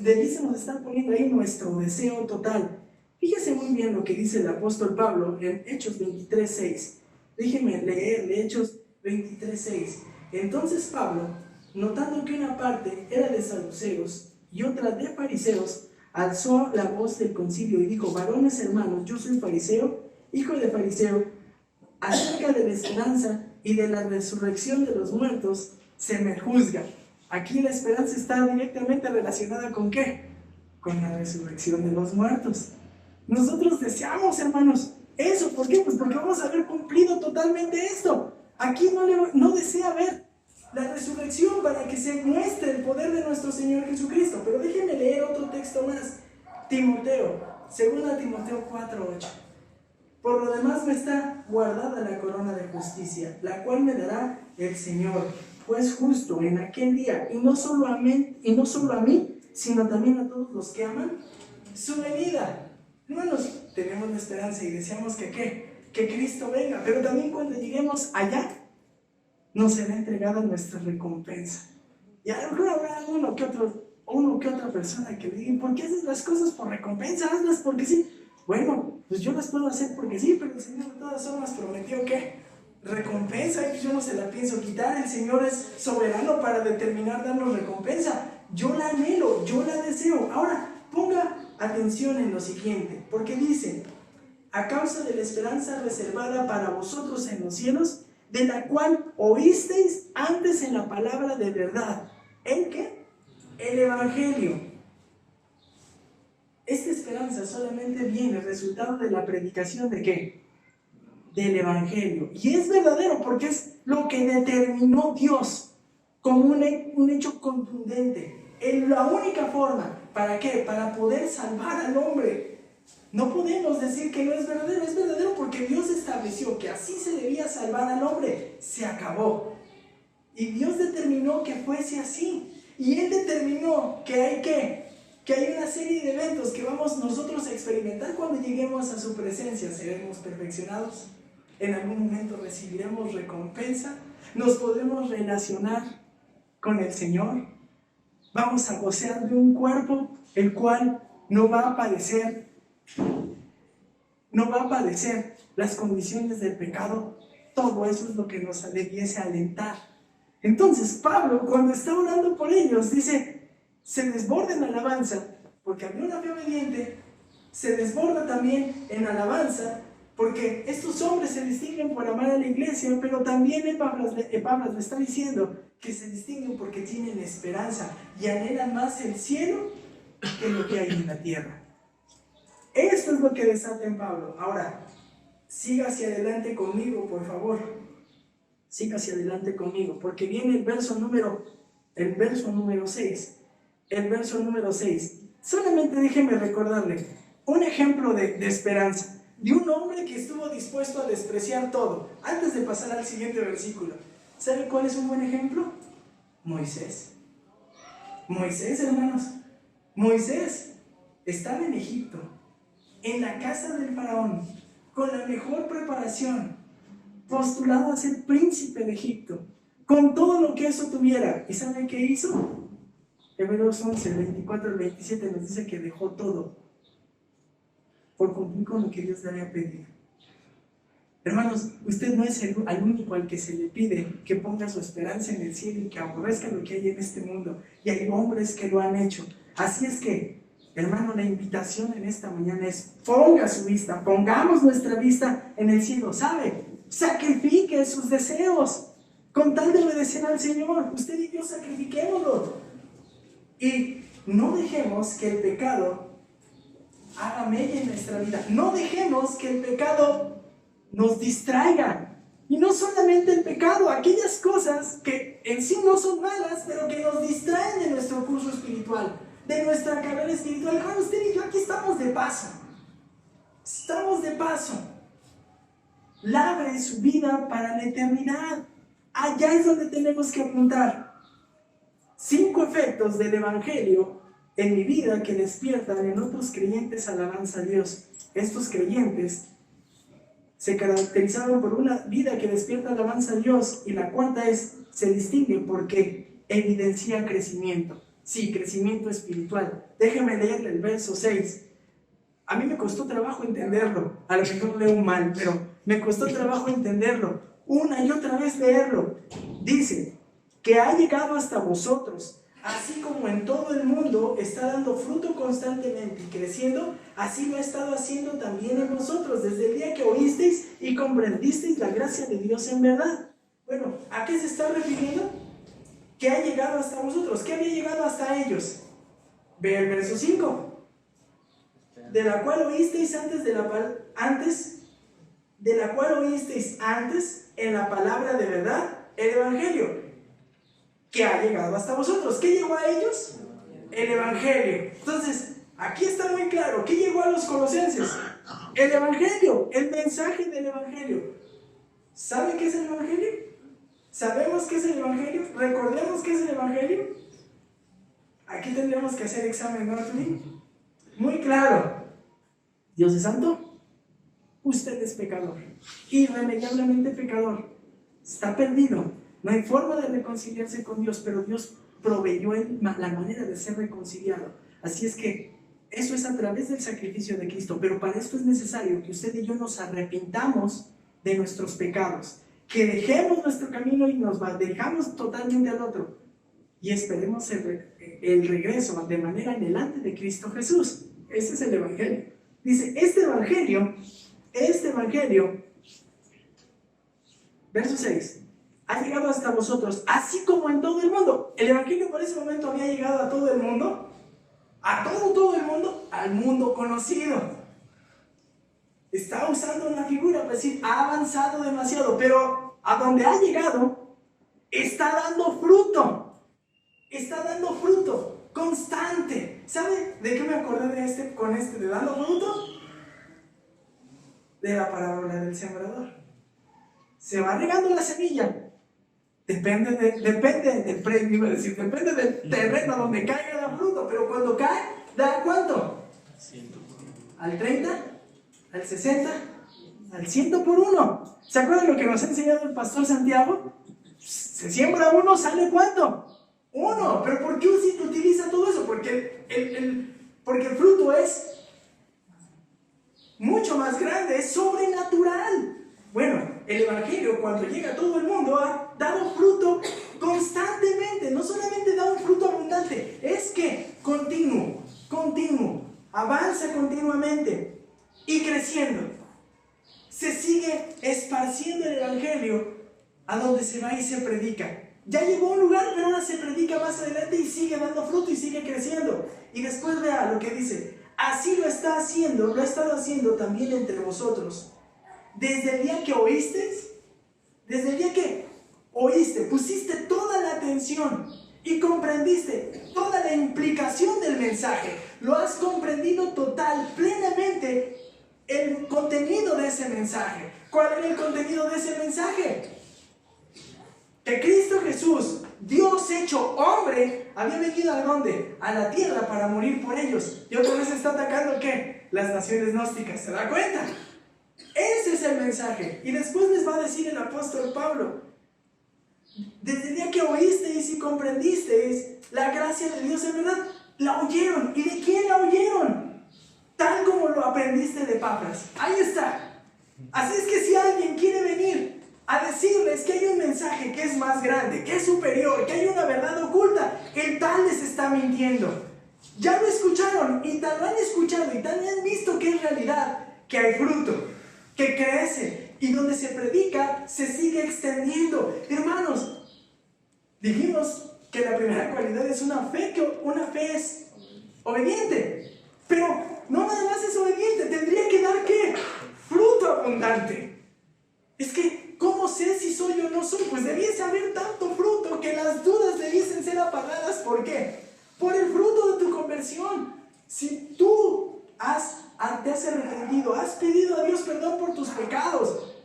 debíamos estar poniendo ahí nuestro deseo total. Fíjese muy bien lo que dice el apóstol Pablo en Hechos 23:6. Déjenme leer Hechos 23:6. Entonces Pablo, notando que una parte era de saduceos y otra de fariseos, alzó la voz del concilio y dijo, varones hermanos, yo soy fariseo, hijo de fariseo, acerca de la esperanza y de la resurrección de los muertos se me juzga. Aquí la esperanza está directamente relacionada ¿con qué? Con la resurrección de los muertos. Nosotros deseamos, hermanos, eso. ¿Por qué? Pues porque vamos a haber cumplido totalmente esto. Aquí no desea ver la resurrección para que se muestre el poder de nuestro Señor Jesucristo. Pero déjenme leer otro texto más. Timoteo, 2 Timoteo 4:8. Por lo demás me está guardada la corona de justicia, la cual me dará el Señor, pues justo en aquel día, y no solo a mí, sino también a todos los que aman su venida. Hermanos, tenemos la esperanza y deseamos que Cristo venga, pero también cuando lleguemos allá, nos será entregada nuestra recompensa. Y a lo mejor habrá uno que otra persona que le diga, ¿por qué haces las cosas por recompensa? Hazlas porque sí. Bueno, pues yo las puedo hacer porque sí, pero el Señor de todas formas prometió que recompensa, y yo no se la pienso quitar. El Señor es soberano para determinar darnos recompensa. Yo la anhelo, yo la deseo. Ahora, ponga atención en lo siguiente, porque dice, a causa de la esperanza reservada para vosotros en los cielos, de la cual oísteis antes en la palabra de verdad. ¿En qué? El Evangelio. Esta esperanza solamente viene resultado de la predicación ¿de qué? Del Evangelio. Y es verdadero porque es lo que determinó Dios como un hecho contundente. En la única forma, ¿para qué? Para poder salvar al hombre. No podemos decir que no es verdadero porque Dios estableció que así se debía salvar al hombre. Se acabó. Y Dios determinó que fuese así. Y Él determinó que hay una serie de eventos que vamos nosotros a experimentar cuando lleguemos a su presencia. Seremos perfeccionados, en algún momento recibiremos recompensa, nos podremos relacionar con el Señor, vamos a gozar de un cuerpo el cual no va a padecer las condiciones del pecado. Todo eso es lo que nos debiese alentar. Entonces Pablo, cuando está orando por ellos, dice, se desborda en alabanza, porque había una fe obediente, se desborda también en alabanza, Porque estos hombres se distinguen por amar a la iglesia, pero también Epafras le está diciendo que se distinguen porque tienen esperanza y anhelan más el cielo que lo que hay en la tierra. Esto es lo que desata en Pablo. Ahora, siga hacia adelante conmigo, por favor. Siga hacia adelante conmigo, porque viene el verso número 6. El verso número 6. Solamente déjeme recordarle un ejemplo de esperanza, de un hombre que estuvo dispuesto a despreciar todo, antes de pasar al siguiente versículo. ¿Sabe cuál es un buen ejemplo? Moisés. Moisés, hermanos. Moisés estaba en Egipto, en la casa del faraón, con la mejor preparación, postulado a ser príncipe de Egipto, con todo lo que eso tuviera. ¿Y sabe qué hizo? Hebreos 11, 24 al 27 nos dice que dejó todo por cumplir con lo que Dios le había pedido. Hermanos, usted no es el único al que se le pide que ponga su esperanza en el cielo y que aborrezca lo que hay en este mundo. Y hay hombres que lo han hecho. Así es que, hermano, la invitación en esta mañana es: ponga su vista, pongamos nuestra vista en el cielo. ¿Sabe? Sacrifique sus deseos con tal de obedecer al Señor. Usted y yo sacrifiquémoslo. Y no dejemos que el pecado haga mella en nuestra vida. No dejemos que el pecado nos distraiga. Y no solamente el pecado, aquellas cosas que en sí no son malas, pero que nos distraen de nuestro curso espiritual, de nuestra carrera espiritual. Hermano, usted y yo aquí estamos de paso. Estamos de paso. Labre su vida para la eternidad. Allá es donde tenemos que apuntar. 5 efectos del Evangelio en mi vida que despiertan en otros creyentes alabanza a Dios. Estos creyentes se caracterizaban por una vida que despierta alabanza a Dios, y la cuarta es: se distingue porque evidencia crecimiento. Sí, crecimiento espiritual. Déjeme leerle el verso 6. A mí me costó trabajo entenderlo. A lo mejor leo mal, pero me costó trabajo entenderlo. Una y otra vez leerlo. Dice que ha llegado hasta vosotros, así como en todo el mundo está dando fruto constantemente y creciendo, así lo ha estado haciendo también en vosotros, desde el día que oísteis y comprendisteis la gracia de Dios en verdad. Bueno, ¿a qué se está refiriendo? Que ha llegado hasta vosotros. ¿Qué había llegado hasta ellos? Ve el verso 5. De la cual oísteis antes en la palabra de verdad, el Evangelio, que ha llegado hasta vosotros. ¿Qué llegó a ellos? El Evangelio. Entonces, aquí está muy claro. ¿Qué llegó a los colosenses? El Evangelio, el mensaje del Evangelio. ¿Sabe qué es el Evangelio? ¿Sabemos qué es el Evangelio? ¿Recordemos qué es el Evangelio? Aquí tendremos que hacer examen, ¿no, Arturín? Muy claro. Dios es santo. Usted es pecador. Irremediablemente pecador. Está perdido. No hay forma de reconciliarse con Dios, pero Dios proveyó la manera de ser reconciliado. Así es que eso es a través del sacrificio de Cristo. Pero para esto es necesario que usted y yo nos arrepintamos de nuestros pecados, que dejemos nuestro camino y nos dirigamos totalmente al otro, y esperemos el regreso de manera anhelante de Cristo Jesús. Ese es el Evangelio. Dice, este Evangelio, verso 6, ha llegado hasta vosotros, así como en todo el mundo. El Evangelio por ese momento había llegado a todo el mundo, todo el mundo, al mundo conocido. Está usando una figura para decir, ha avanzado demasiado, pero a donde ha llegado, está dando fruto constante. ¿Sabe de qué me acordé de dando fruto? De la parábola del sembrador. Se va regando la semilla. Depende del terreno donde caiga da fruto, pero cuando cae, ¿da cuánto? ¿Al 30? ¿Al 60? ¿Al 100 por 1? ¿Se acuerdan lo que nos ha enseñado el pastor Santiago? Se siembra uno, ¿sale cuánto? 1. ¿Pero por qué utiliza todo eso? Porque el fruto es mucho más grande, es sobrenatural. Bueno, el Evangelio, cuando llega a todo el mundo, ha dado fruto constantemente. No solamente da un fruto abundante, es que continuo, avanza continuamente y creciendo. se sigue esparciendo el evangelio a donde se va y se predica. Ya llegó a un lugar, pero ahora se predica más adelante y sigue dando fruto y sigue creciendo. Y después vea lo que dice: así lo está haciendo, lo ha estado haciendo también entre vosotros. Desde el día que oíste, pusiste toda la atención y comprendiste toda la implicación del mensaje. Lo has comprendido total, plenamente el contenido de ese mensaje. ¿Cuál era el contenido de ese mensaje? Que Cristo Jesús, Dios hecho hombre, había venido ¿a dónde? A la tierra para morir por ellos. Y otra vez está atacando ¿qué? Las naciones gnósticas. ¿Se da cuenta? Ese es el mensaje. Y después les va a decir el apóstol Pablo: desde el día que oísteis y comprendisteis la gracia de Dios, en verdad, la oyeron. ¿Y de quién la oyeron? Tal como lo aprendiste de Epafras. Ahí está. Así es que si alguien quiere venir a decirles que hay un mensaje que es más grande, que es superior, que hay una verdad oculta, el tal les está mintiendo. Ya lo escucharon y tal lo han escuchado y tal han visto que es realidad, que hay fruto, que crece y donde se predica se sigue extendiendo. Hermanos, dijimos que la primera cualidad es una fe es obediente, pero no nada más es obediente, tendría que dar ¿qué? Fruto abundante. Es que ¿cómo sé si soy o no soy? Pues debiese haber tanto fruto que las dudas debiesen ser apagadas. ¿Por qué? Por el fruto de tu conversión. Si tú te has arrepentido, has pedido a Dios perdón por tus pecados,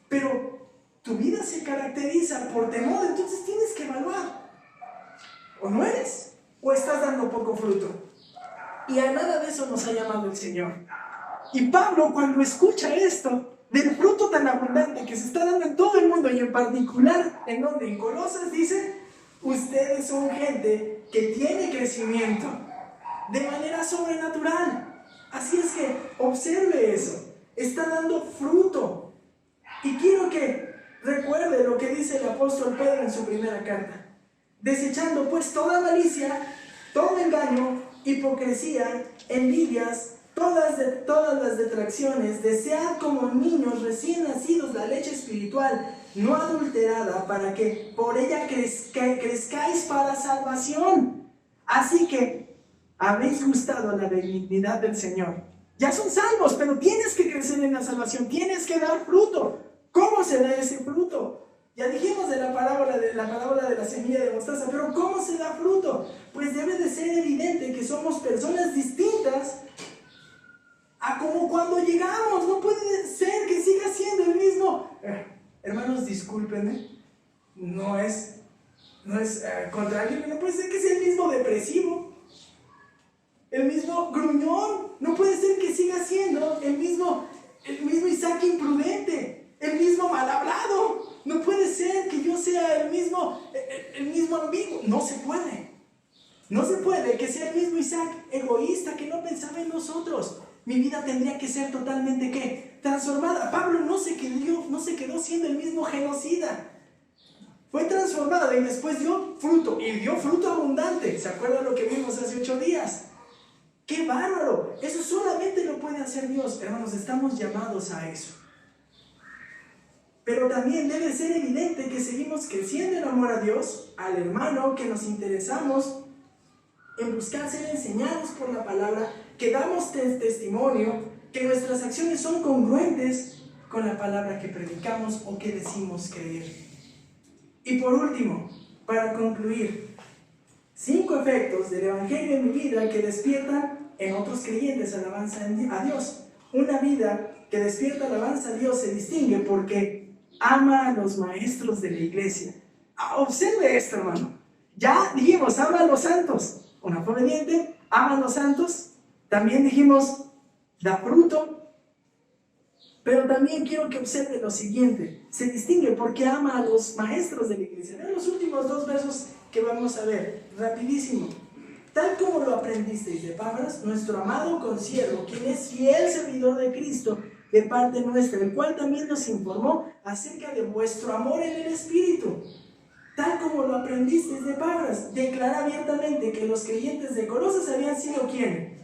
pero tu vida se caracteriza por temor, entonces tienes que evaluar. O no eres, o estás dando poco fruto. Y a nada de eso nos ha llamado el Señor. Y Pablo, cuando escucha esto, del fruto tan abundante que se está dando en todo el mundo y en particular en donde en Colosas, dice: ustedes son gente que tiene crecimiento de manera sobrenatural. Así es que observe eso, está dando fruto. Y quiero que recuerde lo que dice el apóstol Pedro en su primera carta: desechando pues toda malicia, todo engaño, hipocresía, envidias, todas las detracciones, desead como niños recién nacidos la leche espiritual, no adulterada, para que por ella crezcáis para salvación. Así que habéis gustado la benignidad del Señor. Ya son salvos, pero tienes que crecer en la salvación, tienes que dar fruto. ¿Cómo se da ese fruto? Ya dijimos de la parábola de la semilla de mostaza, pero ¿cómo se da fruto? Pues debe de ser evidente que somos personas distintas a como cuando llegamos. No puede ser que siga siendo el mismo. Hermanos, discúlpenme, no es contrario, no puede ser que sea el mismo depresivo, el mismo gruñón. No puede ser que siga siendo el mismo Isaac imprudente, el mismo mal hablado. No puede ser que yo sea el mismo ambiguo. No se puede que sea el mismo Isaac egoísta, que no pensaba en nosotros. Mi vida tendría que ser totalmente ¿qué? Transformada. Pablo no se quedó siendo el mismo genocida. Fue transformado y después dio fruto, y dio fruto abundante. ¿Se acuerdan lo que vimos hace 8 días? ¡Qué bárbaro! Eso solamente lo puede hacer Dios. Hermanos, estamos llamados a eso. Pero también debe ser evidente que seguimos creciendo en amor a Dios, al hermano, que nos interesamos en buscar ser enseñados por la palabra, que damos testimonio, que nuestras acciones son congruentes con la palabra que predicamos o que decimos creer. Y por último, para concluir, 5 efectos del Evangelio en mi vida que despiertan en otros creyentes alabanza a Dios. Una vida que despierta alabanza a Dios se distingue porque ama a los maestros de la iglesia. Observe esto, hermano. Ya dijimos, ama a los santos. Una fe obediente, ama a los santos. También dijimos, da fruto. Pero también quiero que observe lo siguiente. Se distingue porque ama a los maestros de la iglesia. Vean los últimos 2 versos que vamos a ver. Rapidísimo. Tal como lo aprendisteis de Epafras, nuestro amado consiervo, quien es fiel servidor de Cristo, de parte nuestra, el cual también nos informó acerca de vuestro amor en el Espíritu. Tal como lo aprendisteis de Epafras, declara abiertamente que los creyentes de Colosas habían sido ¿quién?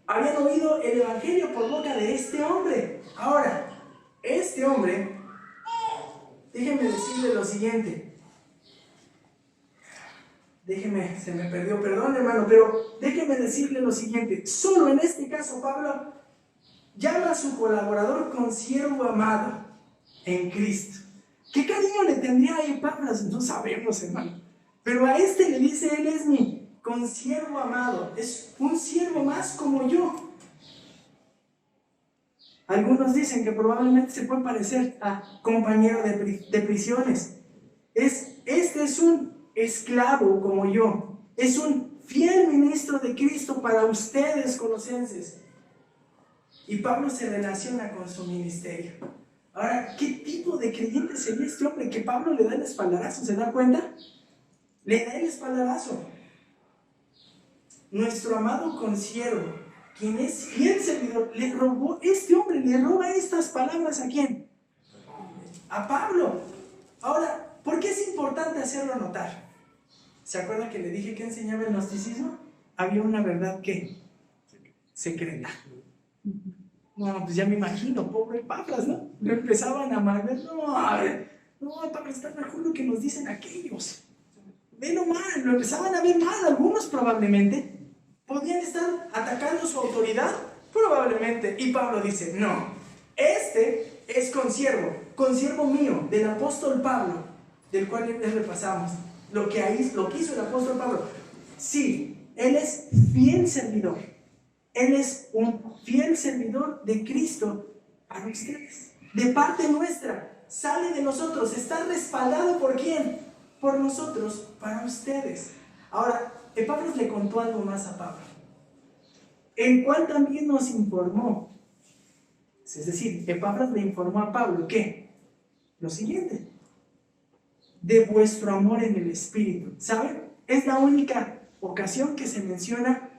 habían oído el evangelio por boca de este hombre. Ahora, este hombre, déjenme decirle lo siguiente. Se me perdió, perdón hermano, pero déjenme decirle lo siguiente. Solo en este caso Pablo llama a su colaborador consiervo amado en Cristo. ¿Qué cariño le tendría a Epafras? No sabemos, hermano. Pero a este le dice, él es mi consiervo amado. Es un siervo más como yo. Algunos dicen que probablemente se puede parecer a compañero de prisiones. Este es un esclavo como yo. Es un fiel ministro de Cristo para ustedes, colosenses. Y Pablo se relaciona con su ministerio. Ahora, ¿qué tipo de creyente sería este hombre que Pablo le da el espaldarazo? ¿Se da cuenta? Le da el espaldarazo. Nuestro amado consiervo, quien es fiel servidor, este hombre le roba estas palabras ¿a quién? A Pablo. Ahora, ¿por qué es importante hacerlo notar? ¿Se acuerda que le dije que enseñaba el gnosticismo? Había una verdad que secreta. No, pues ya me imagino, pobre Pablas, ¿no? Lo empezaban a amar. No, Pablo, está mejor lo que nos dicen aquellos. Velo mal, lo empezaban a ver mal. Algunos probablemente podrían estar atacando su autoridad, probablemente. Y Pablo dice, no, este es consiervo mío, del apóstol Pablo, del cual les repasamos. Lo que hizo el apóstol Pablo. Sí, él es fiel servidor. Él es un fiel servidor de Cristo para ustedes. De parte nuestra, sale de nosotros, está respaldado ¿por quién? Por nosotros, para ustedes. Ahora, Epafras le contó algo más a Pablo, el cual también nos informó. Es decir, Epafras le informó a Pablo ¿qué? Lo siguiente: de vuestro amor en el Espíritu. ¿Saben? Es la única ocasión que se menciona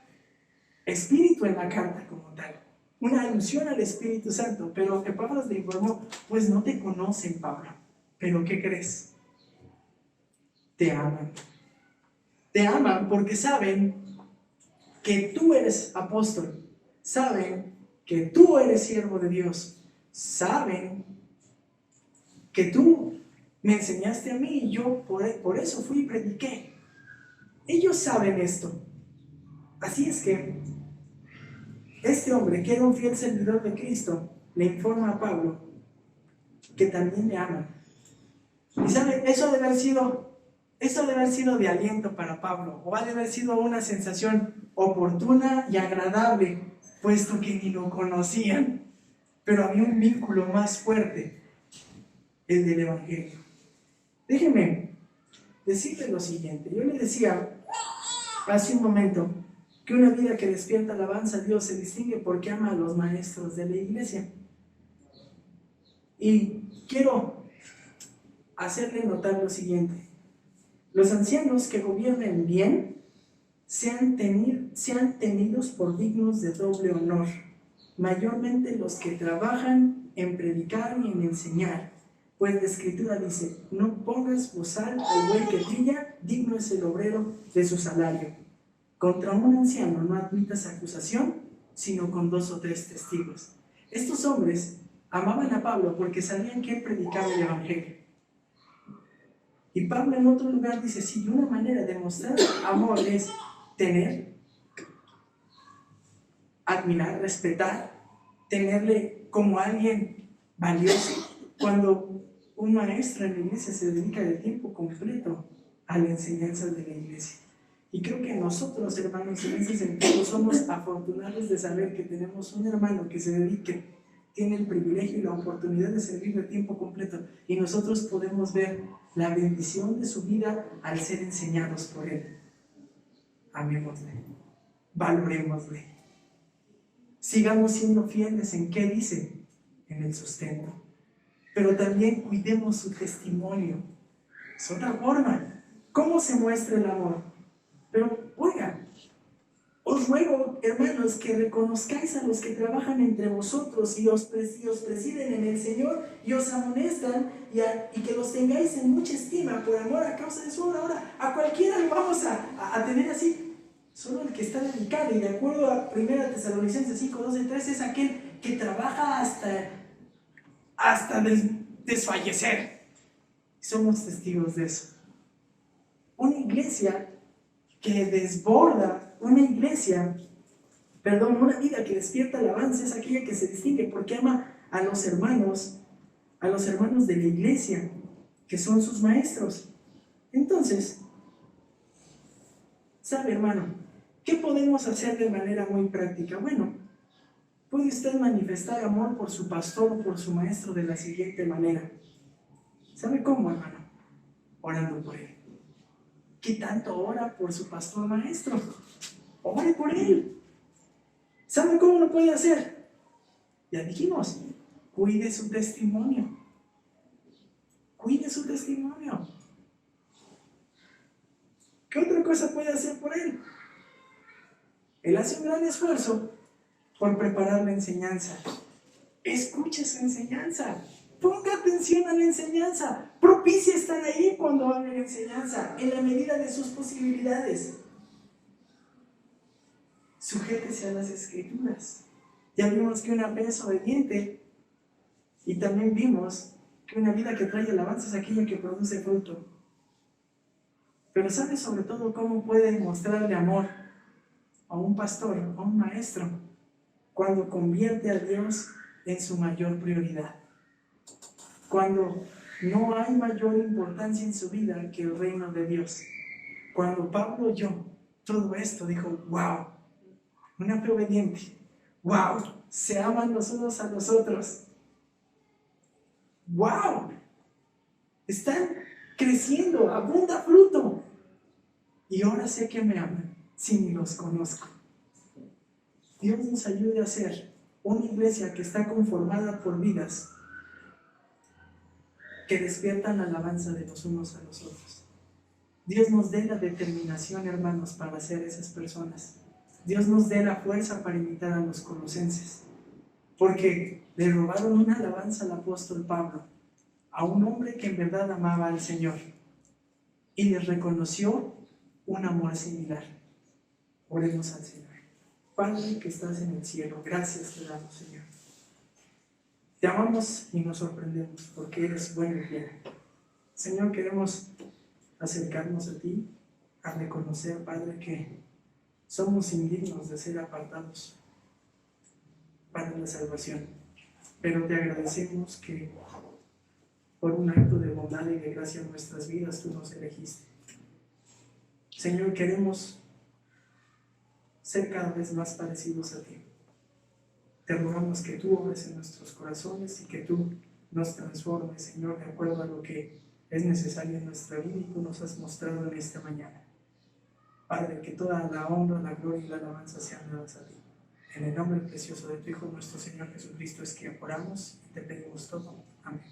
Espíritu en la carta como tal, una alusión al Espíritu Santo. Pero Epafras le informó, pues no te conocen, Pablo, pero ¿qué crees? Te aman. Te aman porque saben que tú eres apóstol, saben que tú eres siervo de Dios, saben que tú me enseñaste a mí y yo por eso fui y prediqué. Ellos saben esto. Así es que este hombre, que era un fiel servidor de Cristo, le informa a Pablo que también le aman. Y sabe, eso debe haber sido de aliento para Pablo, o ha de haber sido una sensación oportuna y agradable, puesto que ni lo conocían, pero había un vínculo más fuerte, el del Evangelio. Déjenme decirle lo siguiente. Yo le decía hace un momento que una vida que despierta alabanza a Dios se distingue porque ama a los maestros de la iglesia. Y quiero hacerle notar lo siguiente: los ancianos que gobiernen bien sean tenidos por dignos de doble honor, mayormente los que trabajan en predicar y en enseñar, pues la Escritura dice, no pongas bozal al buey que trilla, digno es el obrero de su salario. Contra un anciano no admitas acusación, sino con 2 o 3 testigos. Estos hombres amaban a Pablo porque sabían que él predicaba el Evangelio. Y Pablo en otro lugar dice, si una manera de mostrar amor es tener, admirar, respetar, tenerle como alguien valioso, cuando un maestro en la iglesia se dedica de tiempo completo a la enseñanza de la iglesia. Y creo que nosotros, hermanos, en ese sentido somos afortunados de saber que tenemos un hermano que se dedique, tiene el privilegio y la oportunidad de servir de tiempo completo, y nosotros podemos ver la bendición de su vida al ser enseñados por él. Amémosle, valorémosle, sigamos siendo fieles en qué dice, en el sustento, pero también cuidemos su testimonio. Es otra forma. ¿Cómo se muestra el amor? Pero, oigan, os ruego, hermanos, que reconozcáis a los que trabajan entre vosotros y os presiden en el Señor y os amonestan y que los tengáis en mucha estima por amor a causa de su obra. Ahora, a cualquiera lo vamos a tener así. Solo el que está dedicado, y de acuerdo a 1 Tesalonicenses 5, 12, 13, es aquel que trabaja hasta desfallecer. Somos testigos de eso. Una iglesia que desborda, una vida que despierta alabanza es aquella que se distingue porque ama a los hermanos de la iglesia, que son sus maestros. Entonces, ¿sabe, hermano? ¿Qué podemos hacer de manera muy práctica? Bueno, puede usted manifestar amor por su pastor o por su maestro de la siguiente manera. ¿Sabe cómo, hermano? Orando por él. ¿Qué tanto ora por su pastor maestro? Ore por él. ¿Sabe cómo lo puede hacer? Ya dijimos, cuide su testimonio. Cuide su testimonio. ¿Qué otra cosa puede hacer por él? Él hace un gran esfuerzo por preparar la enseñanza. Escuche su enseñanza. Ponga atención a la enseñanza. Propicie estar ahí cuando hable la enseñanza, en la medida de sus posibilidades. Sujétese a las escrituras. Ya vimos que una fe es obediente, y también vimos que una vida que trae alabanza es aquella que produce fruto. Pero ¿sabe sobre todo cómo puede mostrarle amor a un pastor, a un maestro? Cuando convierte a Dios en su mayor prioridad. Cuando no hay mayor importancia en su vida que el reino de Dios. Cuando Pablo oyó todo esto, dijo, wow, una fe obediente, wow, se aman los unos a los otros, wow, están creciendo, abunda fruto, y ahora sé que me aman, si ni los conozco. Dios nos ayude a ser una iglesia que está conformada por vidas que despiertan la alabanza de los unos a los otros. Dios nos dé la determinación, hermanos, para ser esas personas. Dios nos dé la fuerza para imitar a los colosenses, porque le robaron una alabanza al apóstol Pablo, a un hombre que en verdad amaba al Señor, y les reconoció un amor similar. Oremos al Señor. Padre que estás en el cielo, gracias te damos, Señor. Te amamos y nos sorprendemos porque eres bueno y fiel. Señor, queremos acercarnos a ti, a reconocer, Padre, que somos indignos de ser apartados para la salvación. Pero te agradecemos que por un acto de bondad y de gracia en nuestras vidas tú nos elegiste. Señor, queremos ser cada vez más parecidos a ti. Te rogamos que tú obres en nuestros corazones y que tú nos transformes, Señor, de acuerdo a lo que es necesario en nuestra vida y tú nos has mostrado en esta mañana. Padre, que toda la honra, la gloria y la alabanza sean dadas a ti. En el nombre precioso de tu Hijo, nuestro Señor Jesucristo, es que oramos y te pedimos todo. Amén.